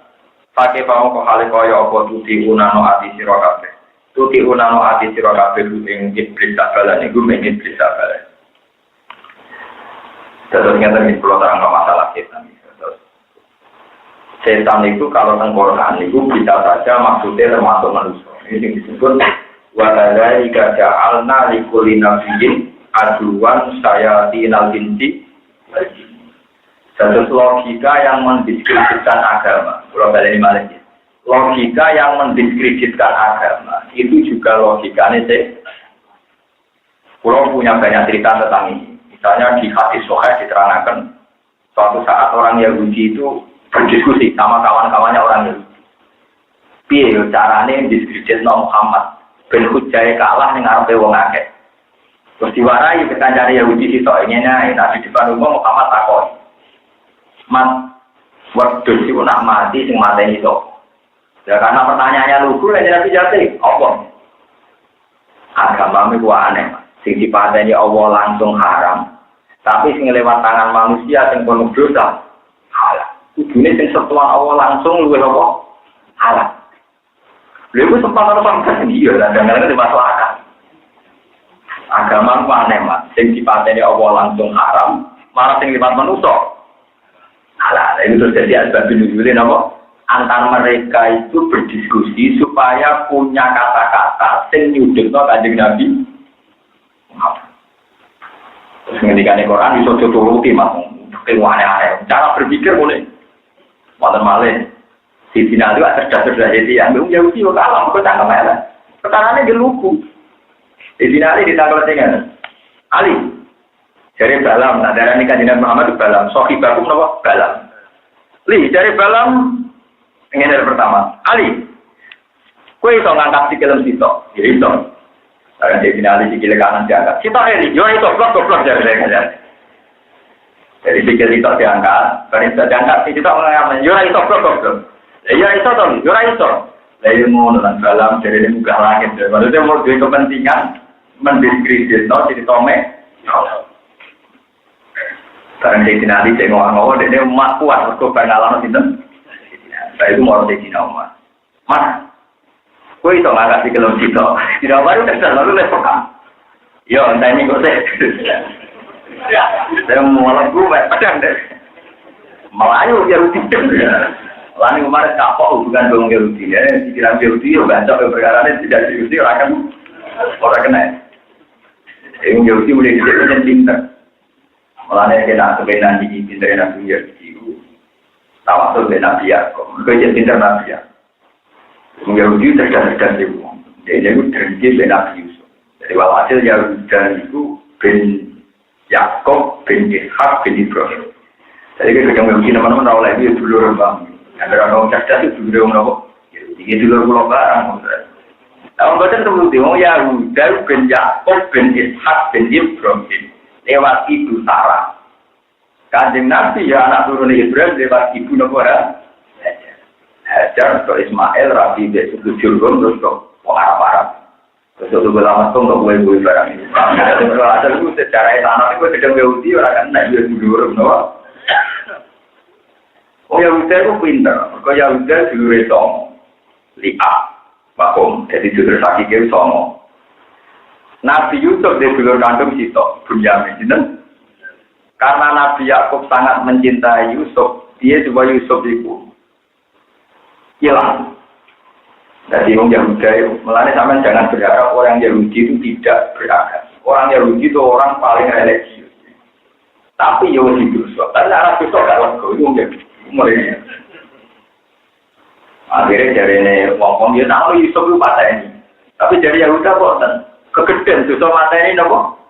Speaker 1: pakai pamoko hale kaya apa tuti unano ati sira kabeh tuti unano ati sira kabeh ing iblis tak balane iku men iblis tak balane terus ngeten iki kula terang masalah setan. Setan itu kalau tengkorak itu bisa saja maksudnya termasuk manusia. Ini disebut wadadai gaja'alna likuli nabiyin aduan sayatinal binti. Satu logika yang mendiskreditkan agama. Kalau balik ini logika yang mendiskreditkan agama itu juga logikanya setan. Kalau punya banyak cerita tentang ini. Misalnya di hadis Sahih diterangkan suatu saat orang Yahudi itu berdiskusi sama kawan-kawannya orang Yahudi. Piye yo carane diskreditno Muhammad ben hujjahe kalah ning ngarepe wong akeh. Terus diwarai kancane Yahudi sitok ngene nek di depan umum Muhammad takon. Man waktu si nak mati sing mateni to. Ya karena pertanyaannya lugu lek Nabi jate, apa? Agamamu ku aneh. Sing dipateni Allah langsung haram. Tapi sing lewat tangan manusia sing penuh dosa halal. Ini sing setelah Allah langsung luwih apa? Halal. Lha iku sempat karo sampeyan iya lah kadang-kadang dimasalahkan. Agama ku aneh, Mas. Sing dipateni Allah langsung haram, malah sing liwat manusa halal. Itu terjadi asbab nuzulin apa? Antar mereka itu berdiskusi supaya punya kata-kata sing nyudutno Kanjeng Nabi Muhammad. Terus ngendikane Quran iso dituruti, Mas. Kewane-ane. Cara berpikir boleh. Wonten malih. Di final itu cerdas-cerdas jadi yang Yahudi kok kalah kok tangkap merah. Pertanyaannya dia lugu. Di final ini ditangkap dengan Ali. Dari Balam, nah darah nikah Nabi Muhammad itu Balam. Sohi bakum apa? Balam. Li dari Balam ini dari pertama. Ali. Kue itu ngangkat sikil sitok. Ya itu. Karena di final ini sikil kanan diangkat. Sitok ini, yo itu blok dari saya. Dari sikil sitok diangkat. Dari sitok diangkat sitok mengangkat. Yo itu blok. Ya itu toh, yo itu. Lalu mau nonton Balam dari muka langit. Maksudnya mau duit kepentingan mendiskreditno jadi tomek. Karena di sini saya ngomong dia umat kuat, kok pengalaman itu. Saya itu mau di sini umat. Mas, kau itu nggak kasih kalau gitu. Tidak baru sudah lalu lepaskan. Yo, saya ini kok saya mau lagu, padang deh. Melayu Yahudi. Lalu kemarin kapok hubungan dengan Yahudi. Pikiran Yahudi, yo baca perkara ini tidak Yahudi orang kena. Yang Yahudi mulai dijadikan pintar. Mulanya kena sebenarnya di pinter Nabi Yahudi, tawasul dengan Nabi Yakub. Mereka pinter Nabi Yakub. Yahudi cerdas-cerdas itu. Jadi itu terjadi dengan Nabi Yusuf. Jadi walhasil Yahuda itu bin Yakub bin Ishak bin Ibrahim. Jadi kita Yahudi teman-teman tahu lagi itu dulu rembang. Ada orang cerdas itu dulu rembang. Jadi dulu pulau barang. Tahun baca kemudian Yahuda bin Yakub bin Ishak bin Ibrahim lewat ibu Sarah. Kanjeng Nabi ya anak turun Ibrahim lewat ibu Nabi Hajar ke Ismail Rabi dari suku Jurgum terus ke Arab-Arab. Terus itu lama tuh nggak boleh barang ini. Ada itu secara tanah itu sedang Yahudi orang kan naik dia dulu no. Oh Yahudi itu pinter. Kalau Yahudi dulu itu lihat bakom jadi judul sakit itu songo. Nabi Yusuf dia dulu kandung Sito Bunyamin, gitu. Karena Nabi Yakub sangat mencintai Yusuf, dia coba Yusuf itu hilang. Jadi orang Yahudi, melani sampai jangan berharap orang Yahudi itu tidak beragam. Orang Yahudi itu orang paling religius. Tapi Yahudi Yusuf, tapi arah Yusuf gak laku, itu orang Yahudi. Mulai akhirnya dari ini, ngomong dia nama Yusuf itu mata ini. Tapi dari Yahudi kok kegedean Yusuf mata ini, nopo?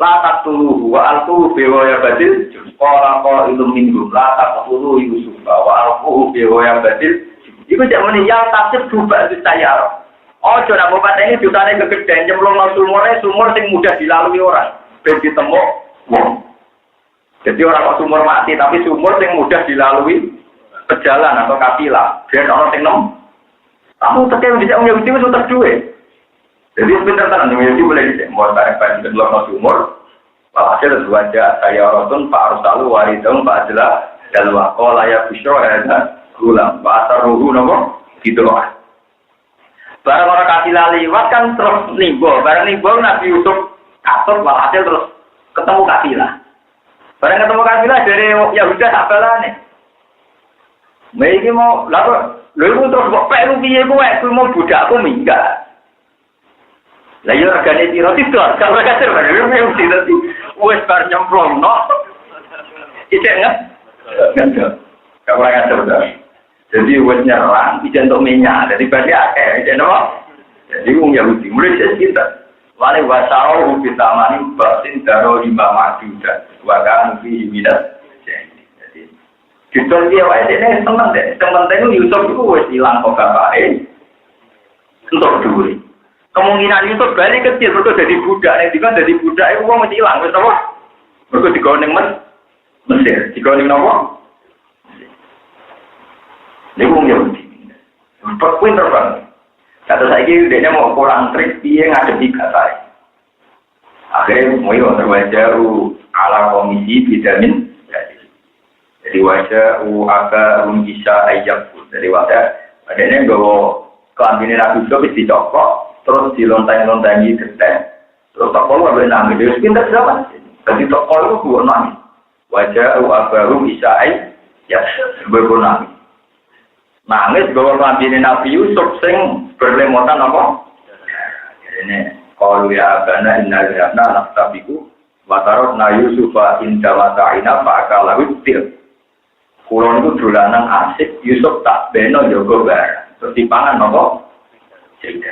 Speaker 1: Latak tuluhu wa alquhu bi wa badil qala qailun minhum latak tuluhu Yusuf wa alquhu bi wa badil. Iku jak meni yang tafsir berubah itu saya. Ojo nak bapak ini jutane kegedean nyemplung sumur sing mudah dilalui orang. Ben ditemu wong. Jadi orang kok sumur mati tapi sumur sing mudah dilalui pejalan atau kafilah. Ben orang sing nem. Kamu tekan bisa nyuwiti wis utek duwe. Jadi sebentar kan nyuwiti boleh dicek mau tarik ban nyemplung sumur. Hasil wajah saya rotun Pak Arsalu waridun Pak Adla dan waqala ya bisyra gulam, bahasa ruhu nopo gitu loh. Barang orang kasih laliwat kan terus nimbo, barang nimbo Nabi Yusuf katut walhasil terus ketemu kafilah. Barang ketemu kafilah dari Yahuda tak balane. Mereka mau lalu terus kok pek lu piye kowe mau budakku minggat. Lah yo regane piro tidor, kalau kasir baru mesti dadi wis bar nyemplung no. Iki enggak. Kamu kasir dah. Jadi wes nyerang, tidak untuk minyak. Jadi bagi akeh, jadi apa? Jadi orang Yahudi mulai dari kita. Wali wasau kita mani batin daro lima majuda, wakan fi bidat. Jadi kita dia wajib ini teman deh. Teman itu Yusuf itu wes hilang kok bapak untuk duit. Kemungkinan Yusuf balik kecil, mereka jadi budak. Nanti kan jadi budak itu uang masih hilang, wes apa? Mereka digoreng Mesir, digoreng apa? Ini orang Yahudi. Pinter banget. Kata saya dia mau kurang trik, dia ngadepi kata. Akhirnya mau wajah ala komisi vitamin. Jadi wajah aga bisa ayak. Jadi wajah adanya bawa kelambinan Nabi Yusuf dicokok, terus dilontang-lontangi geteh. Terus tokol boleh nangis. Dia pintar sama. Jadi tokol itu buat nangis. Wajah aga bisa ayak. Ya, berbunyi. Nangis bahwa kelambinan Nabi Yusuf sing berlemotan apa? Ini kalau ya abana inna lihatna naftabiku watarotna Yusufa inda wata'ina fa'akalahu til. Kulon itu dolanan asik Yusuf tak beno jogo bar. Terus dipangan apa? Cerita.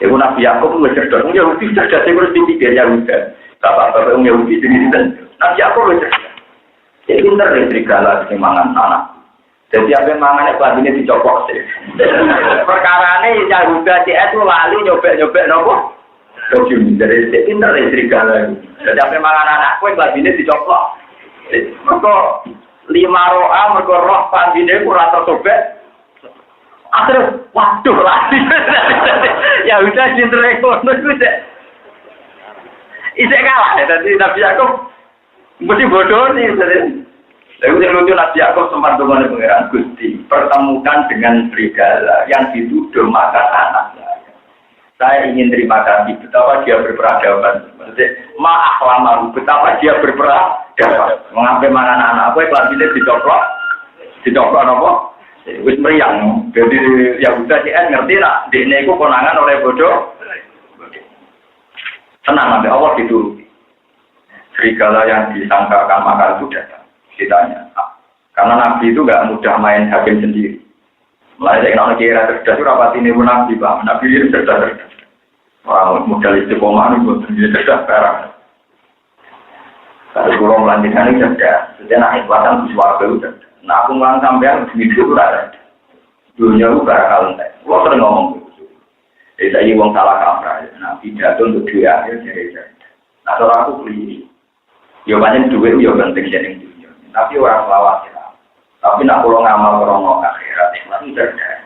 Speaker 1: Ibu Nabi Yakub itu cerdas. Yahudi cerdas itu harus dipikir Yahudi. Bapak-bapak Yahudi jenis itu. Nabi Yakub itu cerdas. Jadi pintar dari serigala mangan anak. Jadi apa yang mangannya kelambinan dicopok sih. Perkara ini Yahuda CS itu lali nyobek-nyobek nopo. Jadi pinter istri galau. Jadi apa yang mangan anak kue kelambinan dicopok. Mereka 5 roa, mereka roh kelambinan kurang tersobek. Akhirnya waduh lali. Yahuda cinta ekonomi itu deh. Isek kalah ya. Tadi Nabi Yakub mesti bodoh nih. Lalu yang lucu Nabi Yakub sempat dengan pengiran Gusti pertemukan dengan serigala yang dituduh makan anaknya. Saya ingin terima kasih betapa dia berperadaban. Maksudnya lama betapa dia berperadaban. Mengambil makan anak aku kelambinan dicoplok apa? Wis meriang. Jadi yang udah CN ngerti lah. Dene iku konangan oleh bodoh. Tenang sampai Allah dituruti. serigala yang disangkakan makar itu datang. Ceritanya. Karena Nabi itu nggak mudah main hakim sendiri. Mulai dari orang kira cerdas itu rapat ini pun Nabi, Pak. Nabi itu cerdas. Orang modal istiqomah itu sendiri cerdas sekarang. Kalau kurang melanjutkan itu cerdas. Jadi nak ikhlasan di suarga itu cerdas. Nah aku ngulang sampean begitu itu ada. Dunia itu bakal entek. Lo sering ngomong gitu. Jadi saya wong salah kaprah. Nah pidato untuk dia akhir jadi cerdas. Nah kalau aku beli, ya banyak duit ya penting jadi dunia. Tapi orang lawat ya. Tapi nak pulang ngamal orang akhirat itu cerdas.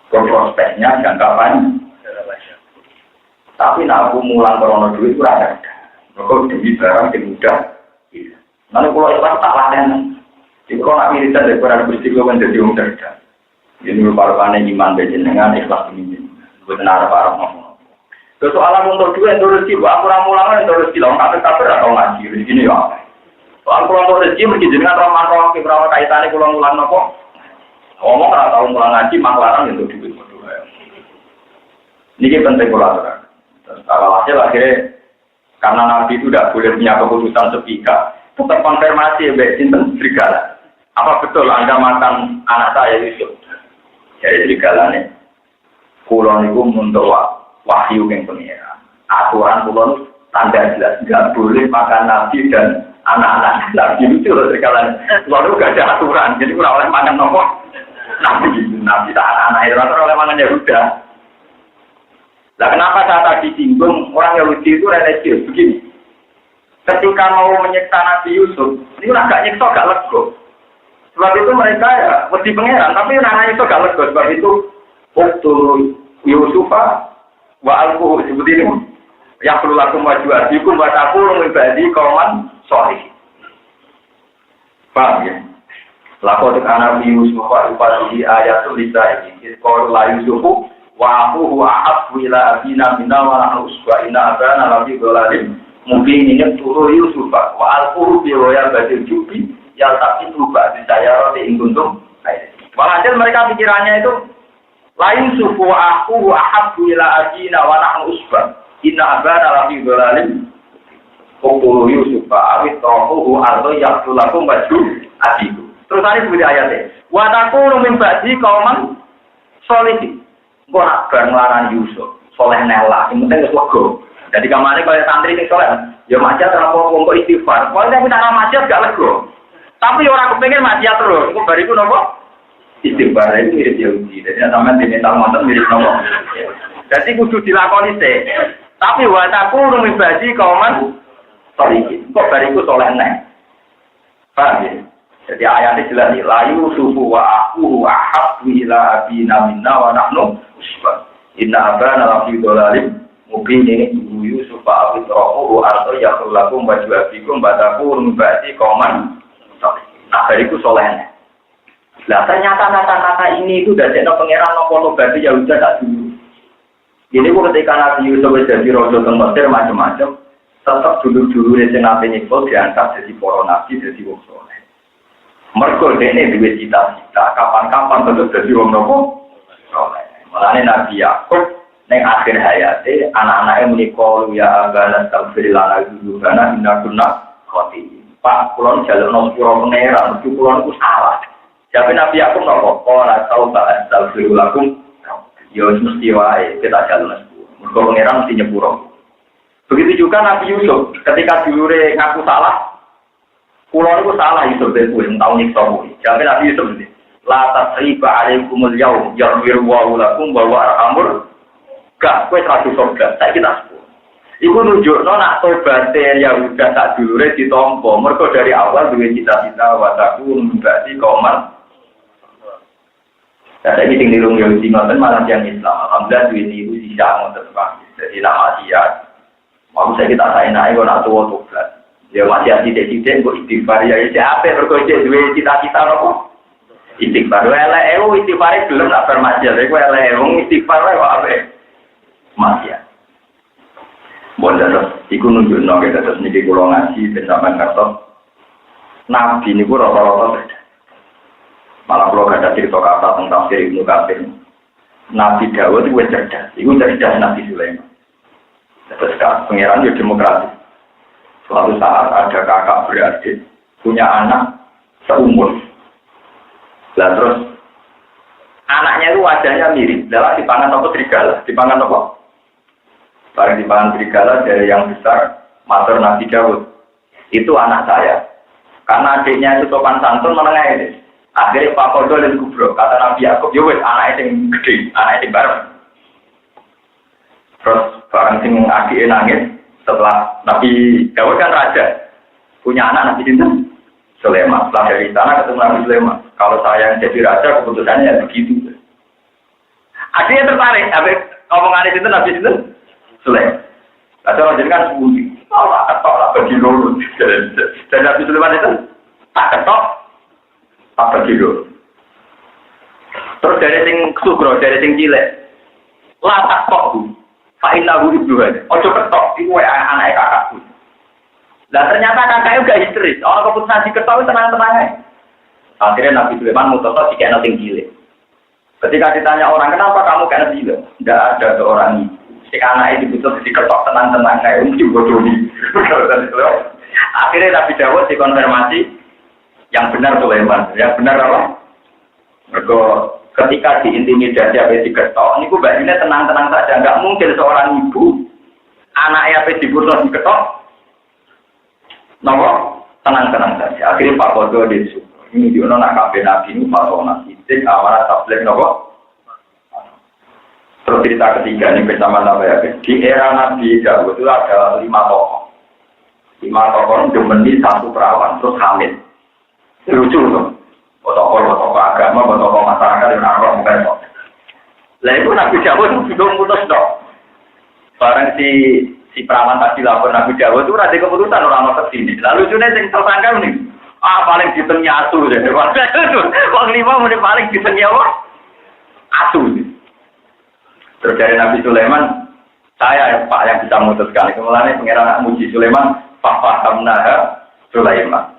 Speaker 1: Prospeknya jangka panjang. Tapi nak aku mulang krono duit itu ada. Kok demi barang yang mudah. Lalu kalau ikhlas tak laten. Jadi kalau nak militer daripada bersih menjadi orang cerdas. Ini merupakan iman dengan ikhlas ini. Benar para ngomong. Soalan untuk duit itu rezeki. Aku ramulan itu rezeki. Lawan kafir atau ngaji rezeki ya. Soal pulang untuk rezeki mesti dengan ramah-ramah beberapa kaitannya pulang ulang nopo. Ngomong kalau tahu pulang ngaji maklarang itu duit berdua. Ini penting pulang. Kalau hasil akhirnya karena Nabi itu tidak boleh punya keputusan sepihak, tetap konfirmasi baik sinten serigala. Apa betul Anda makan anak saya Yusuf? Jadi serigala nih. Kulon itu untuk wahyu yang pengira. Aturan kulon tanda jelas tidak boleh makan Nabi dan anak-anak Nabi itu serigala. Lalu gak ada aturan, jadi kurang oleh makan nopo Nabi tak anak-anak itu oleh makan Yahuda. Nah kenapa saya tadi singgung orang Yahudi itu religius begini? Ketika mau menyiksa Nabi Yusuf, ini agak nyiksa gak lego. Sebab itu mereka ya mesti pangeran, tapi nanya itu gak lego. Sebab itu waktu Yusufa wa alquhu seperti ini. Ya perlu lakum wajuadikum wa taqulu min ba'di qauman shalih. Paham ya? Lakot anak Yusuf wa ibadihi ayatul lisa'i. Qul la Yusufu wa aquhu ahabbu ila abina minna wa nahnu uswa inna abana lafi dhalalin mungkin ini turu Yusuf wa alquhu bi royal badil jubi ya tapi berubah di sayarati ing kuntum. Walhasil mereka pikirannya itu la Yusuf wa aquhu ahabbu ila abina wa nahnu uswa inna abana lafi dhalalin qulu Yusuf awit taquhu ardo yaqtulakum wajhu adiku. Terus tadi seperti ayatnya wa taqulu min ba'di qauman sholihin. Kok nak bareng larang Yusuf, soleh nela, yang penting keswego. Jadi kemarin kalau santri ini soleh, ya maksiat terlalu ngomong istighfar. Kalau saya minta maksiat gak lego. Tapi orang kepengen maksiat terus, kok bariku nopo? Istighfar itu mirip Yahudi. Jadi sampean diminta mantan mirip nopo. Jadi kudu dilakoni sih. Tapi wataku rumibadi kauman solihin. Kok bariku soleh neng? Paham ya? Jadi ayatnya jelas nih, layu suhu wa akuhu ahab wila abina minna wa nahnu usbah. Inna abana lafi dolalim mungkin ini ibu Yusuf awit rohuhu arto yakhulakum wajuabikum bataku rumbati kauman. Nah bariku solehnya. Nah ternyata kata-kata ini itu dari pengeran nopo berarti ya udah tak dulu. Ini ketika Nabi Yusuf jadi rojo teng Mesir macam-macam, tetap dulu-dulu di Nabi Nikol diangkat jadi para nabi jadi wong soleh. Mergo dene duwe cita-cita kapan-kapan tetep dadi wong nopo? Soleh. Mulane Nabi Yakub ning akhir hayate anak-anake muni qalu ya abana astaghfir lana dzunubana inna kunna khati. Pak kula jalukno pura pangeran, mesti kula niku salah. Jabe Nabi Yakub nopo? Ora tau ba astaghfir lakum. Yo mesti wae kita jalukno. Mergo pangeran mesti nyepuro. Begitu juga Nabi Yusuf ketika dulure ngaku salah. Kulo itu salah Yusuf dari kuwi tahun iki sopo. Jadi Nabi Yusuf ini la tasriba alaikumul yaum yarwir wa lakum wa arhamur. Gak kowe ra surga. Saiki tak sepuro. Iku nunjukno nak tobaté Yahuda sak dulure ditampa. Mergo dari awal duwe cita-cita wa takun berarti kauman. Jadi sing dirung Yahudi ngoten malah yang Islam. Alhamdulillah duwe niku sisa ngoten Pak. Jadi nama dia. Mau saya kita saenake kok nak tuwa tobat. Ya masih tidak kok istighfar ya siapa berkocek duwe cita-cita apa? Istighfar elek istighfar belum nak bermaksiat iku elek wong istighfar kok ape? Maksiat. Bon terus iku nunjukno kita terus niki kula ngaji ben sampean ngertos. Nabi niku rata-rata beda. Malah kula ada cerita kata tentang tafsir Ibnu Katsir. Nabi Dawud itu cerdas. Iku cerdas Nabi Sulaiman. Terus kan pangeran yo demokratis. Suatu saat ada kakak beradik punya anak seumur. Lah terus anaknya itu wajahnya mirip. Dalam dipangan apa serigala? Dipangan apa? Barang dipangan serigala dari yang besar, matur Nabi Daud. Itu anak saya. Karena adiknya itu sopan santun menengah ini. Akhirnya Pak Kodo dan Kubro, kata Nabi Yakub, ya wes anak yang gede, anak yang bareng. Terus barang sing adiknya nangis setelah Nabi Daud kan raja, punya anak Nabi Sinten Sulaiman. Setelah dari sana ketemu Nabi Sulaiman. Kalau saya yang jadi raja keputusannya ya begitu. Adiknya tertarik, habis omongan itu Nabi Sinten Sulaiman. Ada orang jadi kan sembunyi, tolak bagi lurus. Dan Nabi Sulaiman itu tak ketok. Apa gitu? Terus dari sing sugro, dari sing cilik, latak kok bu, fa'innahu ibnuhan. Ojo ketok, itu anak kakakku. Dan ternyata kakaknya juga histeris. Orang keputusan diketok itu tenang-tenang aja. Akhirnya Nabi Sulaiman mutoso jika ada sing cilik. Ketika ditanya orang kenapa kamu kena cilik, tidak ada seorang ibu. Si anak itu diputus diketok tenang-tenang aja, mungkin bodoh nih. Akhirnya Nabi Dawud dikonfirmasi. Yang benar Sulaiman, yang benar apa? Mereka ketika diintimidasi apa diketok, ini bajunya tenang-tenang saja. Enggak mungkin seorang ibu anaknya apa dibunuh diketok, nomor tenang-tenang saja. Akhirnya Pak Kodo disuruh ini diono nak kafe nabi ini pasona sidik amanah tablet nomor. Terus cerita ketiga ini bersama Nabi ya. Di era Nabi Daud itu ada 5 tokoh. 5 tokoh demeni satu perawan terus hamil. Lucu tuh, tokoh agama, tokoh masyarakat yang narok bukan kok. Lah itu Nabi Dawud itu mutus dong. Barang si perawan tadi lapor Nabi Dawud itu ada keputusan orang mau kesini. Lalu lucunya yang tersangka nih, paling ditengnya asu jadi. Wong 5 menit paling ditengnya asu. Terus dari Nabi Sulaiman, saya Pak yang bisa memutuskan. Kemudian pengiran muji Sulaiman, Fahamnaha Sulaiman.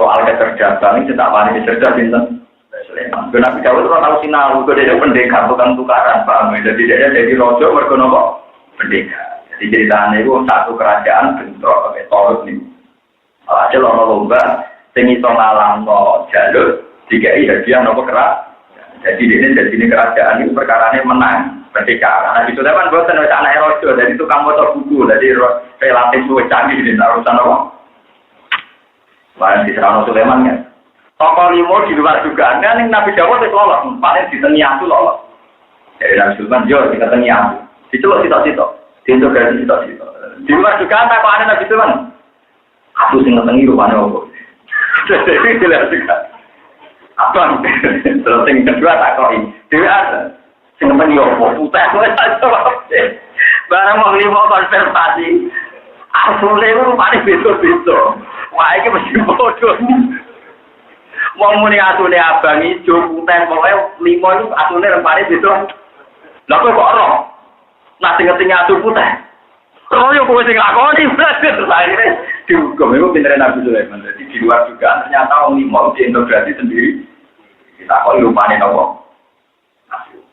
Speaker 1: Soal kecerdasan ini tidak paling cerdas Sinten Sulaiman. Nabi Dawud itu tahu sinau, itu dia pendekar bukan tukaran, paham? Jadi dia jadi rojo mergono pendekar. Jadi ceritanya itu satu kerajaan bentrok pakai torut nih. Aja lomba, sing iso ngalahno jalur, dikai hadiah nopo kerak. Jadi ini kerajaan itu perkaranya menang pendekar. Nabi Sulaiman boten wis anake rojo, jadi tukang maca buku, jadi relatif luwih canggih di urusan apa? Barang di Serano Sulaiman kan. Tokoh 5 di luar dugaan kan Nabi Dawud itu lolos, paling ditengi aku lolos. Jadi Nabi Sulaiman yo ditengi aku. Diceluk sitok-sitok, diintegrasi sitok-sitok. Di luar dugaan tak kok ada Nabi Sulaiman. Aku sing ngetengi rupane opo. Jadi jelas juga. Abang terus sing kedua tak kok iki. Dhewe ada sing ngetengi opo, putih wis tak jawab. Barang mau 5 konfirmasi. Asule rupane beda-beda. Wah, ini mesti bodoh. Wong muni atune abang ijo putih pokoke 5 itu atune rempane beda. Lah kok ora? Nah sing ngerti atu putih. Oh yo kok sing lakoni akhirnya dihukum itu pintere Nabi Sulaiman. Jadi di luar juga ternyata wong 5 diintegrasi sendiri. Kita kok lupane nopo.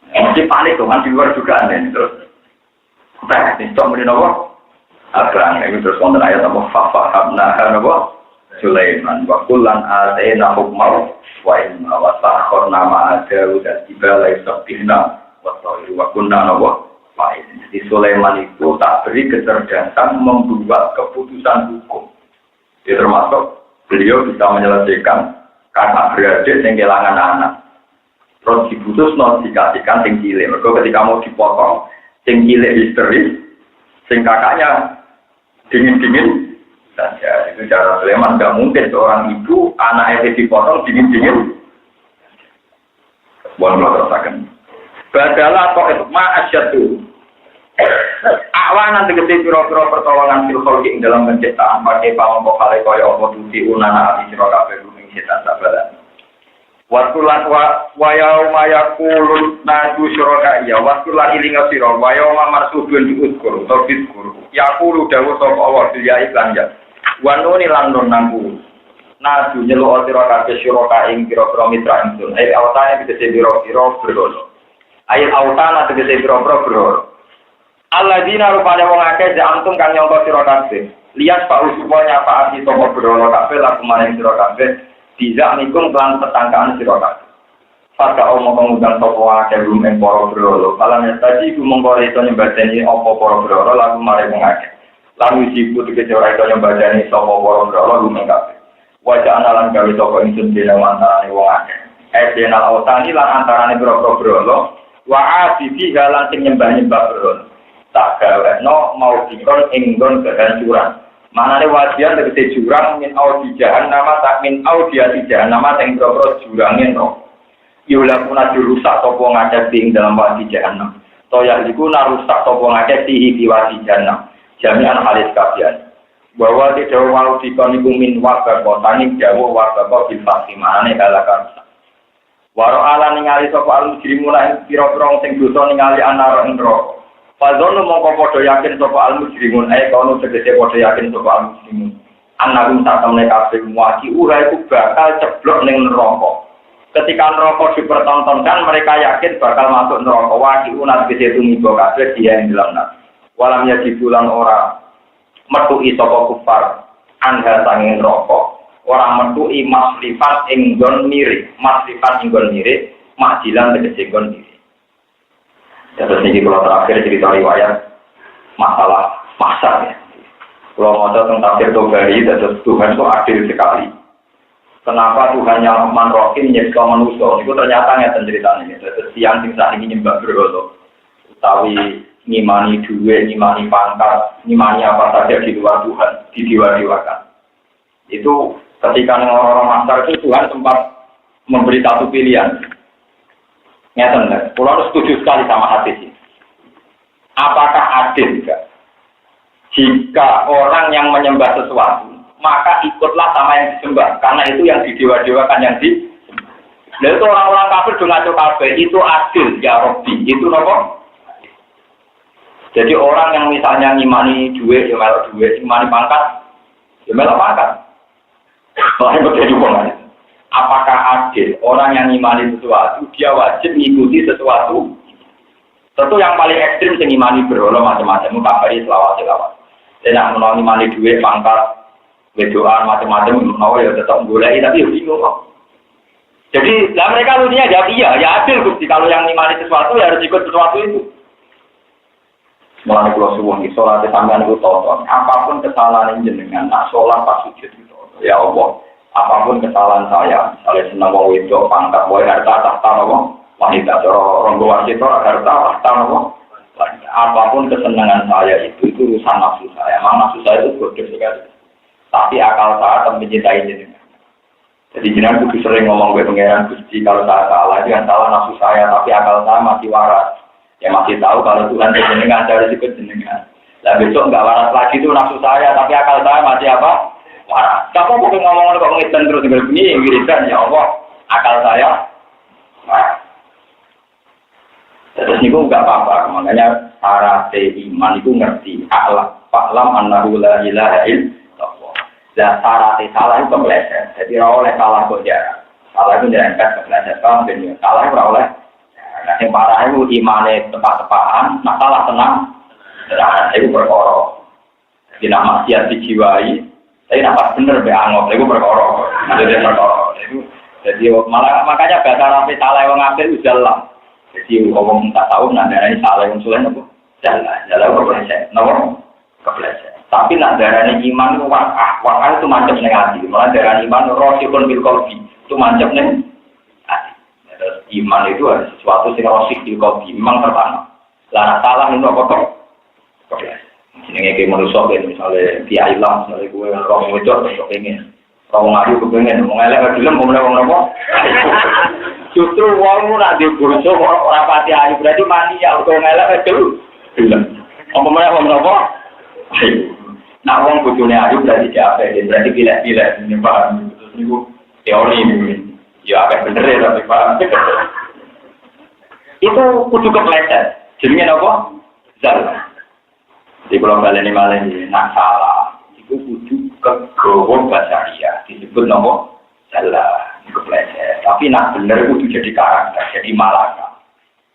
Speaker 1: Mesti panik tuh kan di luar juga aneh terus. Nah, itu muni nopo? Abang itu terus wonten ayat apa fahamna napa Sulaiman wa kullan atayna hukma wa ilma wa ta'khurna ma'a Daud al-jibala yusabbihna wa tayru wa kunna napa fa'il. Jadi Sulaiman itu tak beri kecerdasan membuat keputusan hukum. Dia termasuk beliau bisa menyelesaikan kakak beradik yang kehilangan anak. Terus diputus dikasihkan sing cilik. Mergo ketika mau dipotong sing cilik histeris, sing kakaknya dingin-dingin saja. Itu cara Sulaiman, tidak mungkin seorang ibu anaknya dipotong dingin-dingin. Bukan melakukan. Badalah atau itu ma'asyatu. Awanan tegesi piro-piro pertolongan filkholki dalam penciptaan pakai pamongkok kali kaya apa tuti unana ati sira kabeh ruming setan sabaran. Watulan wa yauma yaqulun nadu syuraka ya watulan ilinga sira wa yauma marsudun diuskur utawa diskur yaqulu dawuh sapa Allah ya iklan ya wanuni lan non nangku nadu nyeluk sira kabeh syuraka ing pira-pira mitra ingsun ae awtane tegese pira-pira berhala ae awtana tegese pira-pira berhala alladzina rupane wong akeh antum kang nyangka sira kabeh Lihat Pak Usman nyafaati toko berolo kabeh laku maring sira kabeh tidak nikum kelan petangkaan sira kabeh. Pada omong mengundang toko akeh rumen para berolo. Kalan tadi iku mongko iso nyembadani apa para berolo laku maring ngakeh. Lalu sibuk tegese ora iso nyembadani sapa para berolo rumen kabeh. Wajah analan gawe toko ingsun dene antarane wong akeh. Edenal autani lan antarane berolo wa asidi galan sing nyembah-nyembah berolo. Tak gaweno mau dikon enggon kehancuran. Manane wajian tegese jurang min audi jahannam tak min audiati jahannam sing boro jurange no. Yula kuna dirusak sapa ngakeh ing dalam wadi jahannam. Toya iku narusak sapa ngakeh di wadi jahannam. Jami'an halis kafian. Bahwa tidak mau dikon iku min warga kota ning dawa warga kota bil fatimane kalakan. Waro ala ningali sapa al-mujrimuna ing pira-pira sing dosa ningali anar endro. Fadzonu mongko padha yakin sapa al-mujrimun kono tegese padha yakin sapa al-mujrimun. Annahum satamne kabeh muaki ora iku bakal ceblok ning neraka. Ketika neraka dipertontonkan mereka yakin bakal masuk neraka. Waki unat tegese tumiba kabeh dia ing dalam neraka. Walam yajidulan ora metuki sapa kufar anda sanging neraka. Ora metuki maslifat ing nggon mirip, maslifat ing nggon mirip, majilan tegese nggon mirip. Terus ini kalau terakhir cerita riwayat masalah pasar ya. Kalau mau tentang tafsir Tobari, terus Tuhan itu adil sekali. Kenapa Tuhan yang Rahman Rahim nyipta manusia? Itu ternyata nggak ceritanya. Terus siang saat ini nyembah berhala, utawi ngimani duit, ngimani pangkat, ngimani apa saja di luar Tuhan, didewa-dewakan. Itu ketika orang-orang masar itu Tuhan sempat memberi satu pilihan. Nyata, pulau harus setuju sekali sama hadis ini. Apakah adil juga? Jika orang yang menyembah sesuatu, maka ikutlah sama yang disembah, karena itu yang didewa-dewakan yang disembah. Lalu itu orang-orang kafir dengan kafir itu adil ya Robbi, itu nopo. Jadi orang yang misalnya ngimani duit, ya melok duit, ngimani pangkat, ya melok pangkat. Soalnya berbeda hubungannya. Apakah adil orang yang ngimani sesuatu dia wajib mengikuti sesuatu? Tentu yang paling ekstrim sing ngimani berhala macam-macam kabari selawat-selawat. Tidak menawa ngimani duit pangkat, wedoan macam-macam menawa ya tetap goleki tapi bingung kok. Jadi lah mereka lucunya jawab iya, ya adil Gusti kalau yang ngimani sesuatu ya harus ikut sesuatu itu. Mulane kula suwun iki salat sampeyan iku tonton, apapun kesalahan jenengan, nak salat pas sujud itu. Ya Allah, apapun kesalahan saya, misalnya senang mau wedok, pangkat, mau harta, tahta, wanita, orang wasit, harta, tahta, apapun kesenangan saya itu urusan nafsu saya. Memang nafsu saya itu bodoh sekali. Tapi akal saya akan mencintai jenengan. Jadi jenengan kudu sering ngomong ke pengeran Gusti kalau saya salah, jangan salah nafsu saya, tapi akal saya masih waras. Ya masih tahu kalau Tuhan jenengan harus ikut jenengan. Dan besok nggak waras lagi itu nafsu saya, tapi akal saya masih apa? Wah, siapa mungkin ngomong kok ngitung terus begini, wiridan ya Allah, akal saya. Wah. Terus niku enggak apa-apa, makanya para iman itu ngerti, Fa'lam annahu la ilaha illallah. Dan syarat salah itu kepleset. Jadi ora oleh salah kok jarang. Salah itu nyerempet kepleset kan ben salah ora oleh. Nah, yang parah itu imane tepat-tepatan, masalah tenang. Nah, itu perkara. Jadi nak maksiat dijiwai. Saya dapat bener be angop, itu perkara. Jadi malah makanya bahasa Arab salah wong apik ujalah. Jadi ngomong tak tahu nak darani salah wong saleh napa? Jalan kepleset. Napa? Kepleset. Tapi nak darani iman itu wakah itu macam ning ati. Malah darani iman rosikun bil qalbi. Itu macam ning ati. Terus iman itu ada sesuatu sing rosik bil qalbi, memang tertanam. Lah salah itu apa kok? Kepleset. Jenenge ki manusa ben misale kiai lah misale kowe roh wedok kok pengen. Wong ayu kepengen wong elek gelem wong napa? Justru wong ora di bojo ora pati ayu berarti mati ya wong elek itu. Gelem. Apa meneh wong napa? Nah wong bojone ayu berarti diape berarti pilih-pilih paham terus niku teori ya agak bener ya tapi paham. Itu kudu kepleset. Jenenge napa? Zalah. Di pulau Bali malah ini nak salah, itu kudu kegowo basaria disebut nama salah, kepleset. Tapi nak benar kudu jadi karakter, jadi malaka.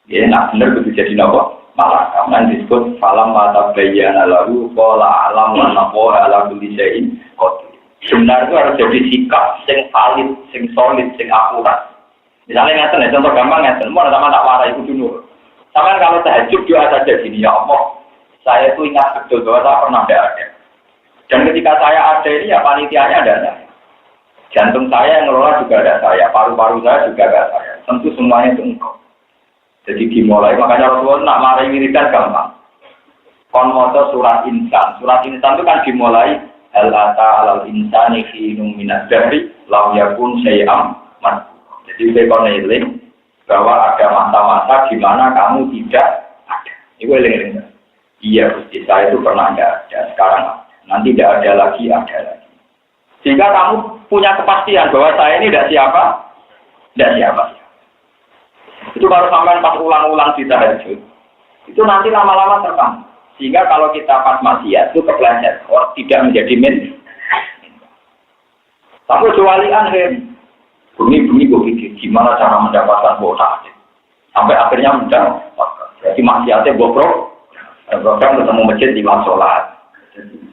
Speaker 1: Ya nak benar kudu jadi nama Malah kaman disebut falam mata bayyana lahu qala alam wa naqwa ala kulli syai'in qadir. Benar itu harus jadi sikap sing valid, sing solid, sing akurat. Misalnya ngeten ya, contoh gampang ngeten, mau sama tak warai itu dulu. Sama kalau tahajud doa saja gini, ya Allah, saya itu ingat betul bahwa saya pernah ada. Dan ketika saya ada ini ya panitianya ada saya. Jantung saya yang ngelola juga ada saya, paru-paru saya juga ada saya. Tentu semuanya itu engkau. Jadi dimulai, makanya Rasulullah nak marahi wiridan gampang. Kon maca surat insan. Surat insan itu kan dimulai hal ata alal insani hinum minad dahri lam yakun syai'am man. Jadi kon eling bahwa ada masa-masa di mana kamu tidak ada. Itu eling-eling. Iya, Gusti, saya itu pernah ada, sekarang nanti tidak ada lagi, ada lagi. Sehingga kamu punya kepastian bahwa saya ini tidak siapa. Itu baru sampai pas ulang-ulang di tahajud. Itu nanti lama-lama terbang. Sehingga kalau kita pas maksiat itu kepleset, tidak menjadi min. Tapi kecualian bumi gue pikir gimana cara mendapatkan kuota. Sampai akhirnya mendapatkan. Jadi maksiatnya bobrok. Program ketemu masjid di waktu sholat.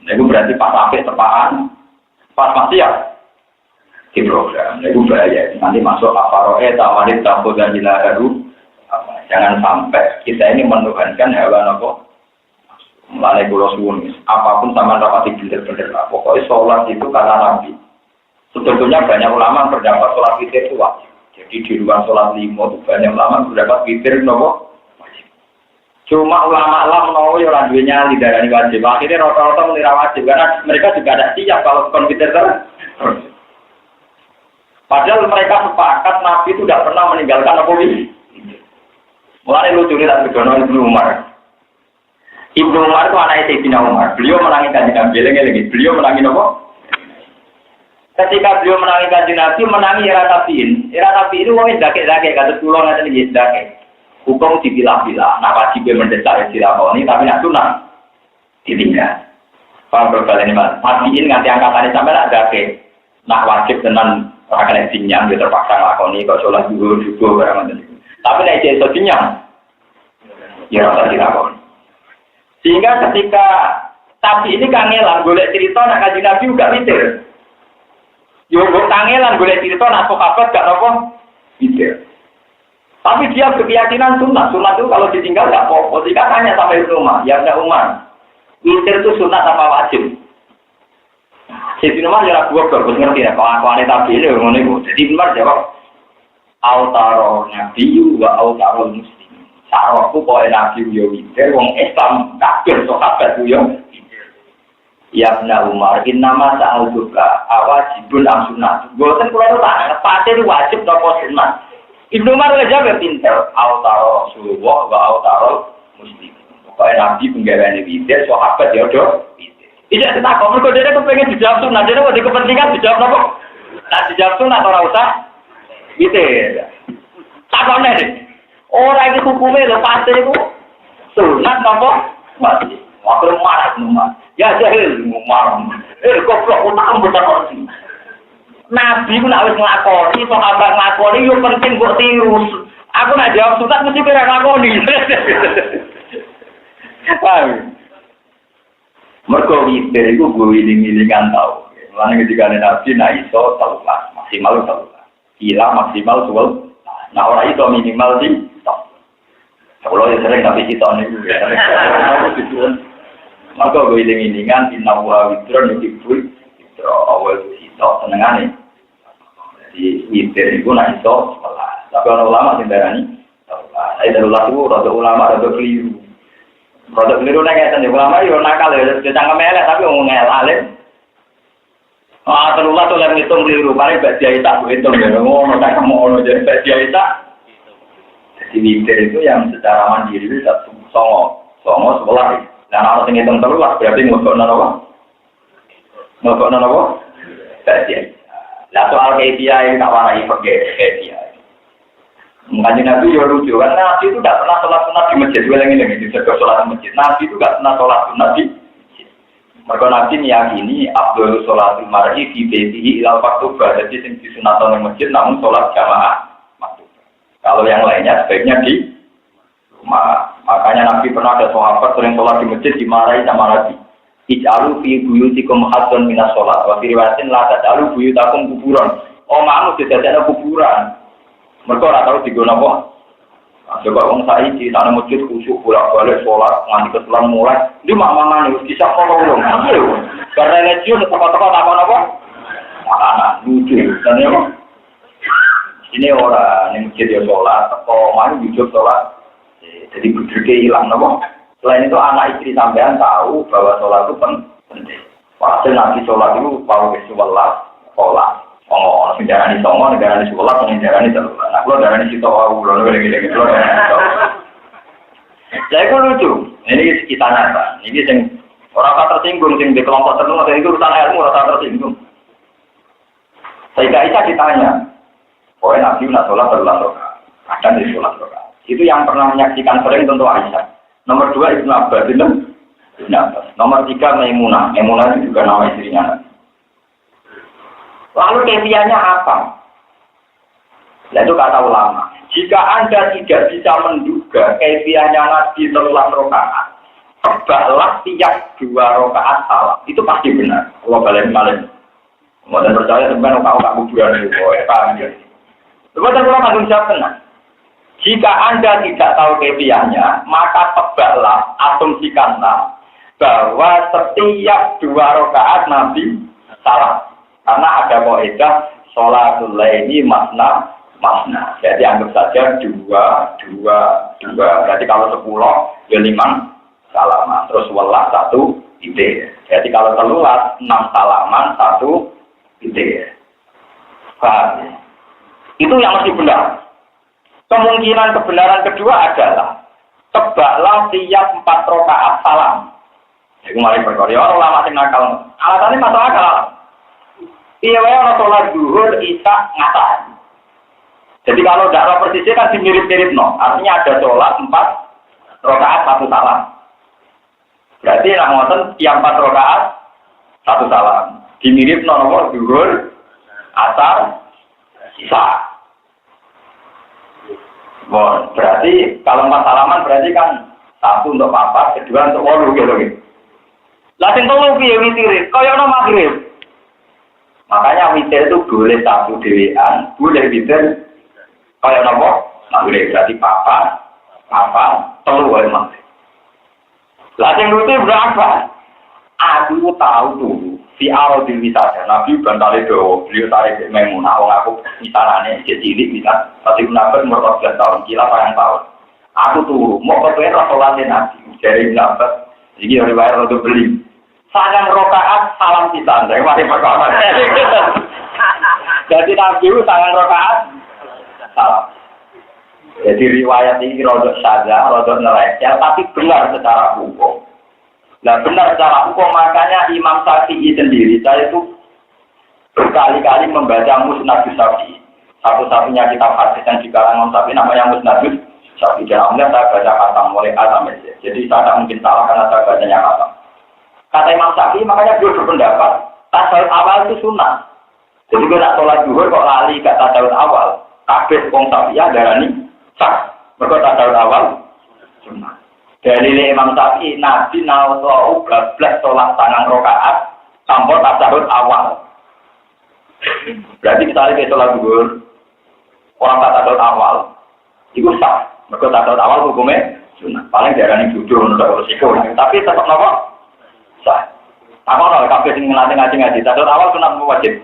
Speaker 1: Itu berarti pas sampai tepaan, pas maksiat. Di program, itu bahaya. Nanti masuk aparoe, tawarin, tabu dan jilaharu. Jangan sampai kita ini menuhankan hewan apa. Mulai pulau suwun, apapun sama rapati bener-bener lah. Pokoknya sholat itu kata Nabi. Sebetulnya banyak ulama berdapat sholat witir itu wajib. Jadi di luar sholat lima itu banyak ulama berdapat witir nopo wajib. Cuma ulama lah menawa ya orang duanya lidarani wajib. Akhirnya rata-rata menira wajib karena mereka juga ada siap kalau bukan witir terus. Padahal mereka sepakat Nabi itu tidak pernah meninggalkan apa ini. Mulai lucu ini tak berdono Ibnu Umar. Ibnu Umar itu anak Sayyidina Umar. Beliau menangi kanjeng Nabi lagi. Beliau menangi apa? Ketika beliau menangi kanjeng Nabi, menangi era tabiin. Era tabiin itu wong dake-dake kata kula ngaten iki dake. Hukum dipilah-pilah. Nah wajib mendesak dilakoni tapi nak sunah ditinggal. Paham perbedaan ini Mas? Tabiin nganti angkatane sampai nak dake. Nak wajib tenan ora kena dinyang dia terpaksa nglakoni kok salat juga barang ngoten. Tapi nek iso dinyang ya ora dilakoni. Sehingga ketika tapi ini kangelan golek cerita nak kanjeng Nabi juga mikir. Yo kok kangelan golek cerita nak sahabat gak apa mikir. Tapi dia berkeyakinan sunat itu kalau ditinggal gak apa-apa. Jika tanya sampai rumah, ya ada Umar. Mikir itu sunat apa wajib? Jadi Umar jawab gua ngerti ya kalau tabi ini ngene kok. Jadi Umar jawab autaro nabiyyu wa autaro muslim. Sarokku kowe nabi yo mikir wong Islam kafir sahabat yo. Ya benar Umar innama sa'alduka awajibun am sunnah. Boten kula tak pate wajib napa sunat. Ibnu Umar jawab pinter autaro Rasulullah wa autaro muslim. Kowe nabi penggaweane witir sahabat yo do. Tidak kita kok mergo dhewe kepengen dijawab sunah, dhewe kok kepentingan dijawab apa? Nah dijawab sunah ora usah. Gitu. Takone deh. Ora iki hukume lho pasti iku sunah apa? Wajib. Waktu marah nomah. Ya jahil marah. Goblok utak mboten ngerti. Nabi ku nek wis nglakoni, sahabat nglakoni yo penting kok tiru. Aku nak jawab sunah mesti kira nglakoni. Paham? Mergo witir iku gue iling-ilingan tau. Mulane ketika Nabi nak iso salat maksimal salat. Ila maksimal salat. Nah ora iso minimal di stop. Kalau yang sering tapi kita niku ya. Mergo gue iling-ilingan dinawa witir niku itu awal kita senengane. Jadi witir iku nak iso salat. Tapi ana ulama sing darani salat. Saya dalulah itu rada ulama rada keliru. Produk keliru nek enten ulama yo nakal ya cangkem elek tapi wong alim. Ah terus lah ngitung keliru paling bak dia tak hitung ya ngono tak ngono jadi bak dia tak. Jadi witir itu yang secara mandiri itu songo 11. Dan kalau sing ngitung terus berarti ngokno apa? Ngokno apa? Bak dia. Lah soal KPI tak warai pakai KPI. Kanjeng Nabi yo lucu kan Nabi itu tidak pernah sholat sunat di masjid. Ulang-ulang di jaga sholat di masjid. Nabi itu tidak pernah sholat sunat di masjid. Mereka Nabi meyakini Abdul sholatul mar'i fi baitihi ilal maktubah. Jadi yang disunatkan di masjid namun sholat jamaah maktubah. Kalau yang lainnya sebaiknya di rumah. Makanya Nabi pernah ada sahabat sering sholat di masjid dimarahi sama Nabi. Ij'alu fi buyutikum haddun minas sholat. Wa fi riwayatin la taj'alu buyutakum kuburan. Oh, mamu didadekno kuburan. Mergo ora tau digono apa. Coba wong saiki tanah masjid khusyuk bolak-balik sholat nganti keselam mulai. Di mamane wis bisa kok urung. Karena religius teko-teko takon apa? Makanan lucu. Dan ini orang yang masjid ya sholat, atau mana hidup sholat, jadi budgetnya hilang, nopo. Selain itu anak istri sampean tahu bahwa sholat itu penting. Hasil nanti sholat itu baru sholat. Oh, negara ini songo, negara ini sholat, negara ini sholat. Nah, kalau negara ini situ aku belum lagi. Jadi itu lucu. Ini kita nyata. Ini yang orang tak tersinggung, yang di kelompok tertentu, itu urusan ilmu orang tak tersinggung. Sehingga Isa ditanya. Pokoknya Nabi nak sholat berulang rakaat, kadang di sholat rakaat. Itu yang pernah menyaksikan sering tentu Aisyah. Nomor 2 Ibnu Abbas, Ibnu Abbas. Nomor 3 Maimunah. Maimunah itu juga nama istrinya. Lalu kefiannya apa? Nah, itu kata ulama. Jika Anda tidak bisa menduga kefiannya Nabi sholat rakaat, tebaklah tiap 2 rakaat salah. Itu pasti benar. Allah balik-balik. Mau percaya sebenarnya kau kuburan itu, paham ya? Sebenarnya kurang tanggung jawab tenang. Jika Anda tidak tahu kefiahnya, maka tebaklah, asumsikanlah bahwa setiap 2 rakaat Nabi salah. Karena ada kaidah sholatul laili masna. Jadi anggap saja 2. Jadi kalau 10 ya 5 salaman. Terus welas 1 ide. Jadi kalau 13 6 salaman 1 ide. Paham ya? Itu yang masih benar. Kemungkinan kebenaran kedua adalah tebaklah tiap 4 rakaat salam. Jadi mari perkara orang lama sing nakal. Alasannya masuk akal. Iya wae ana salat zuhur, isya, ngasar. Jadi kalau tidak persisnya kan dimirip-mirip no. Artinya ada sholat 4 rakaat 1 salam. Berarti nak ngoten tiap 4 rakaat 1 salam. Dimirip no nomor zuhur, asar, isya. Bon, berarti kalau 4 salaman berarti kan 1 untuk papat, 2 untuk 8 gitu. Lah sing 3 piye witir? Kaya ana magrib. Makanya witir itu boleh 1 dhewean, boleh witir kaya napa? Magrib berarti papat, 3 wae magrib. Lah sing lucu berapa? Aku tahu tuh si Arodil Wisada, Nabi bantale do, beliau tarik Maimunah, wong aku misalane cilik misal, tapi menabur umur 14 tahun, kila sayang tahun. Aku tuh mau kepengen sholatnya Nabi, dari menabur, jadi riwayat untuk beli. Sayang rakaat salam kita, dari mari perkara. Jadi Nabi itu sayang rakaat salam. Jadi riwayat ini rodok saja, rodok neraca, tapi benar secara hukum. Nah benar secara hukum, makanya Imam Syafi'i sendiri, saya itu berkali-kali membaca Musnad Syafi'i. Satu-satunya kitab hadis yang dikarang Imam Syafi'i namanya Musnad Syafi'i. Dan alhamdulillah saya baca khatam mulai A sampai Z. Jadi saya tak mungkin salah karena saya bacanya khatam. Kata Imam Syafi'i, makanya dia berpendapat tasawuf awal itu sunnah. Jadi kalau nak sholat zuhur kok lali ke tasawuf awal, kabeh wong Syafi'i darani sah. Mergo tasawuf awal sunnah. Dari Imam Syafi'i, Nabi nawau bablas sholat 9 rakaat tanpa tasawuf awal. Berarti kita lihat sholat zuhur, orang tasawuf awal, itu sah. Mereka tasawuf awal hukumnya sunnah. Paling darani jujur untuk resiko. Tapi tetap apa? Sah. Apa kalau kabeh sing ngaji tasawuf awal sunnah wajib.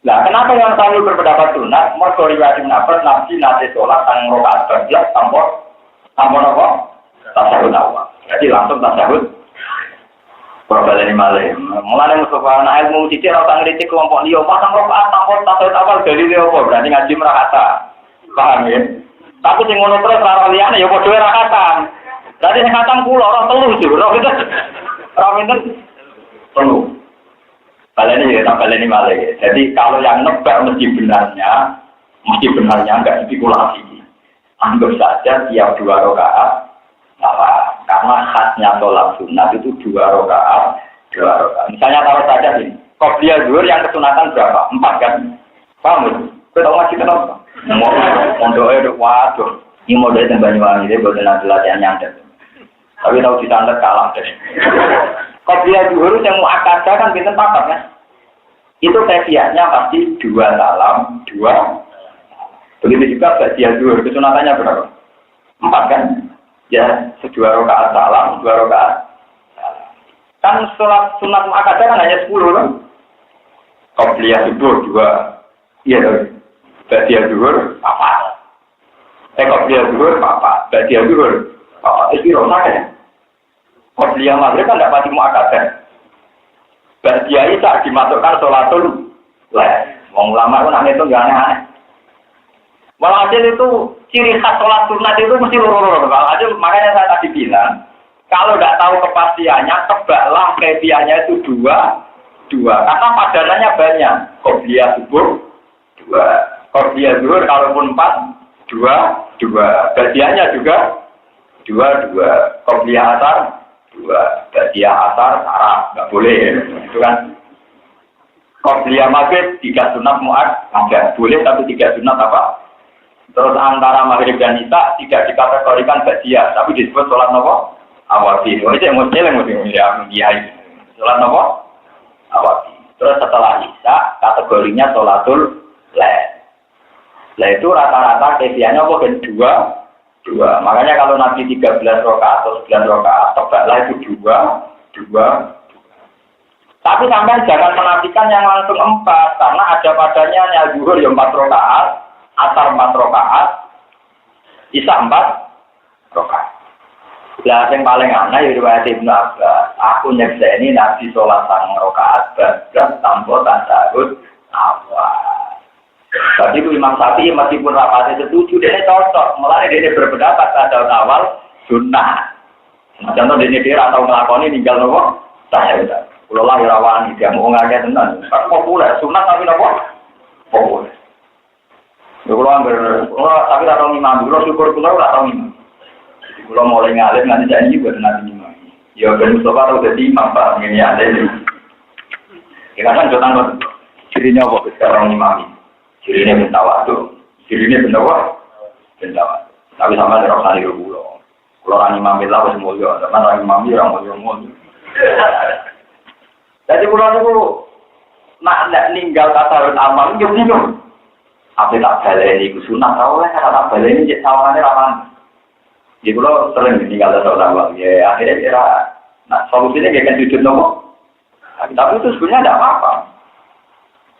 Speaker 1: Nah, kenapa yang selalu berpendapat sunnah? Mergo riwayat Nabi nate sholat 9 rakaat bablas tanpa apa? Tasawuf awal. Jadi langsung tasawuf. Problem ini malah. Mulane Mustafa ana ilmu sithik ora ngritik kelompok liya, pasang rakaat tanpa tasawuf awal dari liya apa? Berarti ngaji merakata. Paham ya? Tapi sing ngono terus ora liyane ya padha ora khatam. Berarti sing khatam kula ora telu sih, ora pinten. Ora pinten. Telu. Baleni malah. Jadi kalau yang nebak mesti benarnya enggak spekulasi. Anggap saja tiap 2 rakaat salah. Karena khasnya sholat sunat itu 2 rakaat. Misalnya taruh saja ini, qobliyah zuhur yang kesunatan berapa? 4 kan? Paham? Kita tahu masih kenapa? Mondoknya waduh, Ini model yang Banyuwangi dia buat latihan nyantet. Tapi tahu disantet kalah deh. Qobliyah zuhur yang mau akadah kan pinten papat kan? Itu kaifiahnya pasti 2 salam, 2. Begitu juga ba'diyah zuhur, kesunatannya berapa? 4 kan? Ya, 2 rakaat salam, 2 rakaat. Kan sholat sunat mu'akkadah kan hanya 10 kan? Qobliyah zuhur 2. Iya dong. Ba'diyah zuhur 4. Qobliyah zuhur 4. Ba'diyah zuhur 4. Itu rosak ya? Qobliyah maghrib kan tidak pasti mu'akkadah. Ba'diyah isya dimasukkan sholatul lail. Wong ulama itu namanya itu nggak aneh-aneh. Walhasil itu ciri khas sholat sunat itu mesti loro-loro. Walhasil makanya saya tadi bilang, kalau tidak tahu kepastiannya, tebaklah kaifiahnya itu 2. Karena padanannya banyak. Qobliyah subuh 2. Qobliyah zuhur kalaupun 4, 2. Ba'diyahnya juga 2. Qobliyah asar 2. Ba'diyah asar saraf nggak boleh. Itu kan. Qobliyah maghrib 3 sunat mu'akkadah boleh tapi 3 sunat apa? Terus antara maghrib dan isya tidak dikategorikan ba'diyah tapi disebut sholat nopo? Awati. Itu yang mesti sholat nopo? Awati. Terus setelah isya kategorinya sholatul lail. Nah itu rata-rata kaifiahnya apa kan 2. Makanya kalau Nabi 13 rakaat atau 9 rakaat tebaklah itu 2. Tapi sampai jangan menafikan yang langsung 4 karena ada padanya yang zuhur yang 4 rakaat, asar 4 rakaat, isya 4 rakaat. Lah yang paling aneh riwayat Ibnu Abbas, aku nyekseni Nabi sholat 9 rakaat bablas tanpa tasyahud awal. Tadi itu Imam Syafi'i meskipun rapatnya setuju, dia cocok. Mulai dia berpendapat pada awal sunnah. Contoh dia atau melakoni tinggal nopo, saya udah. Kalau lah rawani dia mau ngajak tenan. Kan populer, sunnah tapi nopo populer. Kalau tapi tahu imam, kalau syukur kalau nggak tahu imam. Kalau mulai ngalir nanti jadi buat nanti imam. Ya Ben Mustafa udah jadi imam pak, ini ada ini. Kita kan jodoh dirinya apa sekarang imam. Dirinya minta waktu, dirinya minta waktu. Tapi sama dengan orang di pulau. Kalau orang imam itu harus mulia, karena orang imam itu orang mulia. Jadi pulau itu nak ninggal tasawuf amal, itu bingung. Apa tak balik ini, sunat tahu lah, kalau tak balik ini jadi sawangannya rapan. Di pulau sering ninggal tasawuf amal, ya akhirnya kira, nah solusinya kayak sujud nopo. Tapi itu sebenarnya tidak apa-apa.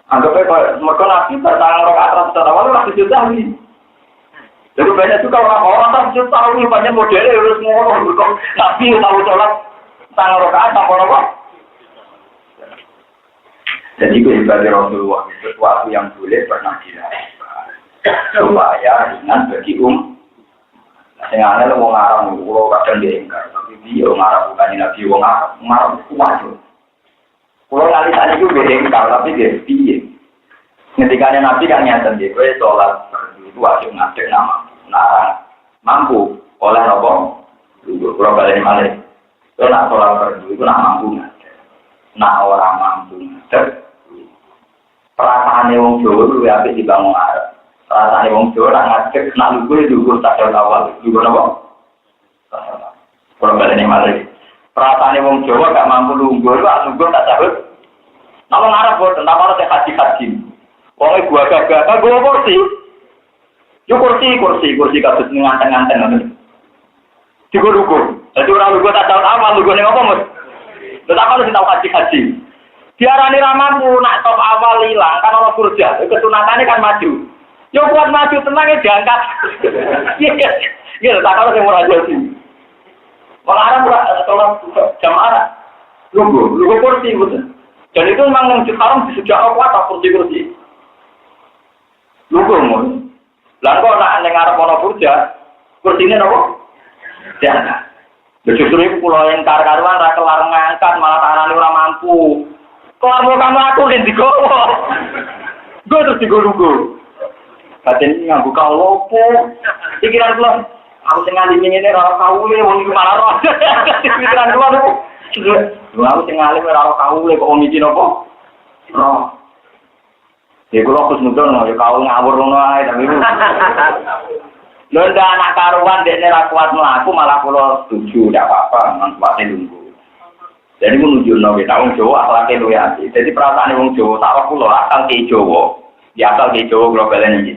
Speaker 1: Anggapnya kalau mereka Nabi bertangan rokaat atas awal lah sujud sahwi. Jadi banyak juga orang tak sujud sahwi banyak modelnya harus ngomong berkong Nabi tahu sholat tangan rokaat tanpa apa. Jadi itu ibadah Rasulullah sesuatu yang boleh pernah dilakukan supaya ringan bagi Yang aneh lo ngarang lo kadang diingkar tapi dia ngarang bukan Nabi ngarang kuat. Kalau nanti tadi itu berengkar, tapi dia piye. Ketika Nabi kan nyata dia, gue sholat itu wajib ngadek nama. Nah, mampu oleh apa? Kalau balik balik, gue nak sholat fardu itu nak mampu ngadek. Nak orang mampu ngadek. Perasaan yang Jawa itu lebih dibangun Arab. Perasaan yang Jawa nak ngadek, nak lugu tak awal, lugu apa? Kalau balik balik. Perasaan wong Jawa gak mampu lungguh, tak sabut. Nama ngarep buat tentang mana saya haji. Wong gua gagah, gua kursi. Yo kursi kasus nganteng-nganteng. Digo-dugo. Jadi orang lugu tak tahu awal lugu ning apa, Mas? Tetap harus tahu haji. Diarani ra mampu nak top awal hilang kan ana kurja. Kesunatane kan maju. Yo buat maju tenang ya diangkat. Iya, tak kalau sing ora jadi. Malah orang tolong jamaah lugu kursi betul. Dan itu memang yang haram di sejak awal tak kursi. Lugu mun. Lah kok nak ning arep ana kurja, kursine napa? Jangan. Justru itu pulau yang karuan ra kelar ngangkat malah tanganane ora mampu. Kelar kamu aku ning digowo. Gue terus digo-lugu. Katen nganggo kalopo. Pikiran kula aku sing ngalim ngene ora kawule wong iki malah roh. Pikiran kula niku. Aku sing ngalim ora kawule kok wong iki napa? Roh. Ya kula kus mudun ya kawul ngawur ngono ae tapi. Lho ndak anak karuan dekne ra kuat mlaku malah kula setuju ndak apa-apa manfaate lungguh. Jadi menunjukno kita wong Jawa akhlake luwih apik. Jadi perasaane wong Jawa tak kula asal ke Jawa. Ya asal ke Jawa kula balen iki.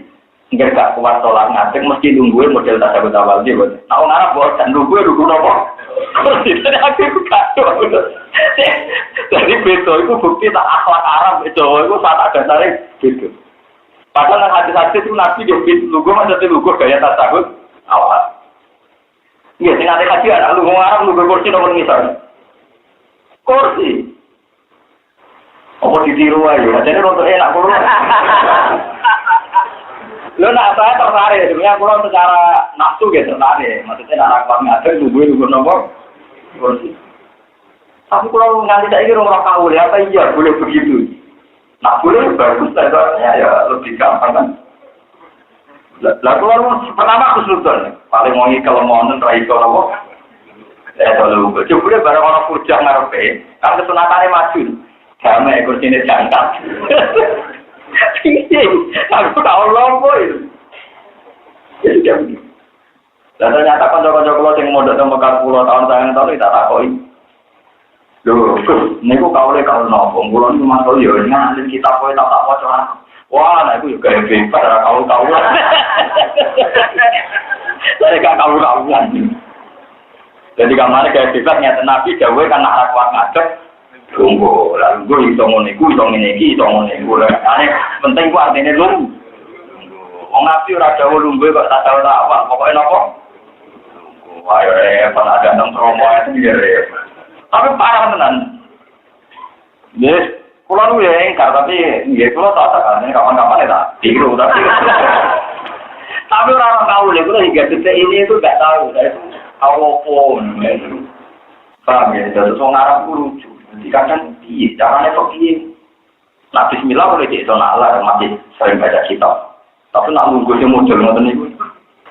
Speaker 1: Enggak gak kuat sholat ngadeg mesti nungguin model tasawuf awal iki, Bos. Nah, ora kok jan nungguin napa? Jadi aku kacau. Jadi beto itu bukti tak akhlak Arab Jawa itu saat ada tarik gitu. Padahal hadis-hadis itu Nabi dia lugu maksudnya lugu gaya tasawuf awal. Iya, sing ate kaji anak lugu Arab lugu kursi nomor misal. Kursi. Apa ditiru aja? Jadi untuk enak kurang. Lo nak saya tertarik, sebenarnya kurang secara nafsu gitu tertarik. Maksudnya anak kami ada lugu nomor kursi. Tapi kalau nganti saya kira orang tahu apa iya boleh begitu. Nah boleh bagus saya ya lebih gampang kan. Lalu pertama aku sultan paling mau kalau mau nonton apa? Kalau coba barang orang pujang ngarepe, kan kesunatannya maju. Damai kursi ini jangkar. Aku tahu lombok itu. Jadi jam. Dan ternyata kanca-kanca kula sing mondok teng Mekah 10 tahun sayang tahun kita takoki. Lho, niku kaule kalau nopo, kula niku masuk yo ngalim kita kowe tak waca. Wah, nek iku yo gawe bebas ora kau. Saya gak kau-kauan. Jadi kamane gawe bebas nyata Nabi dawuhe kan arep kuat ngadeg. Tunggu, lalu gue iso ngene iku, iso ngene iki, iso ngene iku. Penting ku artine lungguh. Wong Nabi ora dawuh lungguh kok tak tahu tak apa, pokoke napa? Wah, ya repot ada nang promo itu ya repot. Tapi parah tenan. Yes, kula nu ya engkar tapi nggih kula tak sakane kapan-kapan ya tak tiru tapi. Tapi orang tahu lho kula hingga detik ini itu enggak tahu. Awopon. Paham ya, terus wong Arab ku lucu. Kadang piye carane kok piye? Nah bismillah boleh iso nalar masih sering baca kitab. Tapi nak nunggu sing model ngoten niku.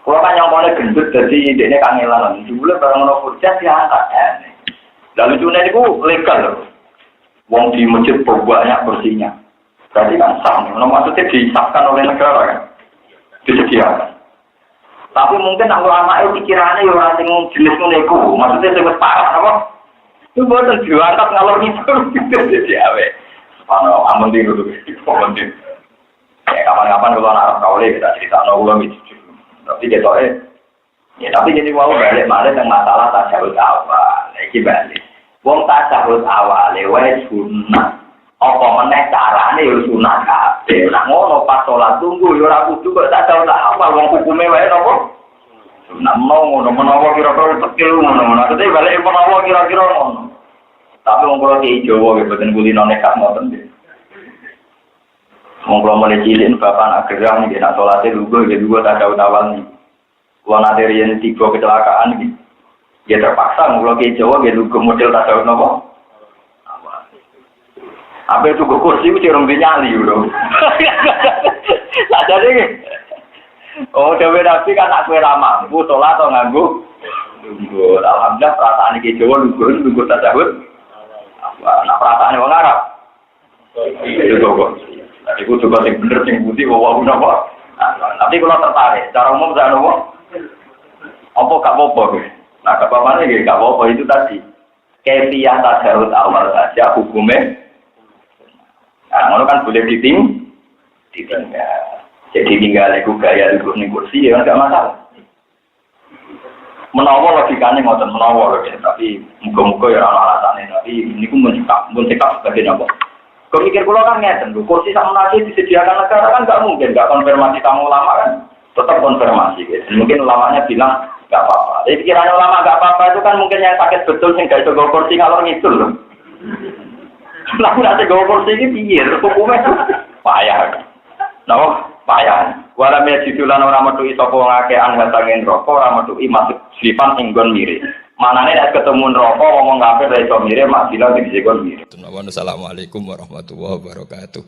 Speaker 1: Kalau kan yang boleh gendut jadi dekne kangelan. Dulu barang ono kursi diangkat. Lalu lucunya itu legal loh. Wong di masjid banyak kursinya. Berarti kan sah. Maksudnya disahkan oleh negara kan. Disediakan. Tapi mungkin nak ulama itu pikirannya ya orang sing jenis ngono iku. Maksudnya sing parah apa? Itu boten diangkat ngalor itu jadi awe. Ono amun dulu. Ya kapan-kapan kalau anak kaule kita cerita kula iki. Tapi ketoke ya tapi jadi mau balik yang masalah tasawuf awal. Iki balik. Wong tasawuf awal wae sunah. Apa meneh carane ya sunah kabeh. Lah ngono pas salat tunggu ya ora kudu kok tasawuf awal wong hukume wae napa? Sunah ngono menawa kira-kira tekil ngono. Tapi balik menawa kira-kira ngono. Tapi wong kula ki Jawa nggih boten kulino nekat ngoten nggih. Wong kula mulai cilik bapak nak gerang nggih nak salate lugu nggih lugu tasawuf awal niki. Kula nate riyen tiba kecelakaan iki. Ya terpaksa kula ki Jawa nggih lugu model tasawuf napa? Awal. Apa itu kursi ku cirung dinyali lho. Lah jadi oh dewe Nabi kan aku ora mampu salat to nganggo lugu. Alhamdulillah perasaan iki Jawa lugu tasawuf. Nah perasaane wong Arab. Itu kok. Jadi aku coba yang bener, yang putih, wawah apa? Tapi kalau tertarik, secara umum saya nopo, apa gak apa-apa? Nah, gak apa-apa nih, gak apa-apa itu tadi. Kefiah tasawuf awal saja hukumnya. Nah, itu kan boleh ditinggal. Jadi tinggal itu gaya duduk di kursi, ya gak masalah. Menawa logikanya ngotot menawa loh, tapi muka-muka ya orang alasannya. Tapi ini pun mencekap sebagai apa? Kau mikir pulau kan ngeten, kursi sama nasi disediakan negara kan nggak mungkin, nggak konfirmasi kamu ulama kan, tetap konfirmasi. Gitu. Mungkin ulamanya bilang nggak apa-apa. Jadi pikiran ulama nggak apa-apa itu kan mungkin yang sakit betul sih nggak bisa kursi kalau gitu loh. Lalu nanti gue kursi ini pinggir, hukumnya payah. Nah, payah. Walau mejidulan orang medui sopo ngake angkat angin rokok, orang medui masuk sifat inggon mirip. Mana nih ketemu rokok ngomong ngapain dari mirip, mak bilang di sini mirip.
Speaker 2: Assalamualaikum warahmatullahi wabarakatuh.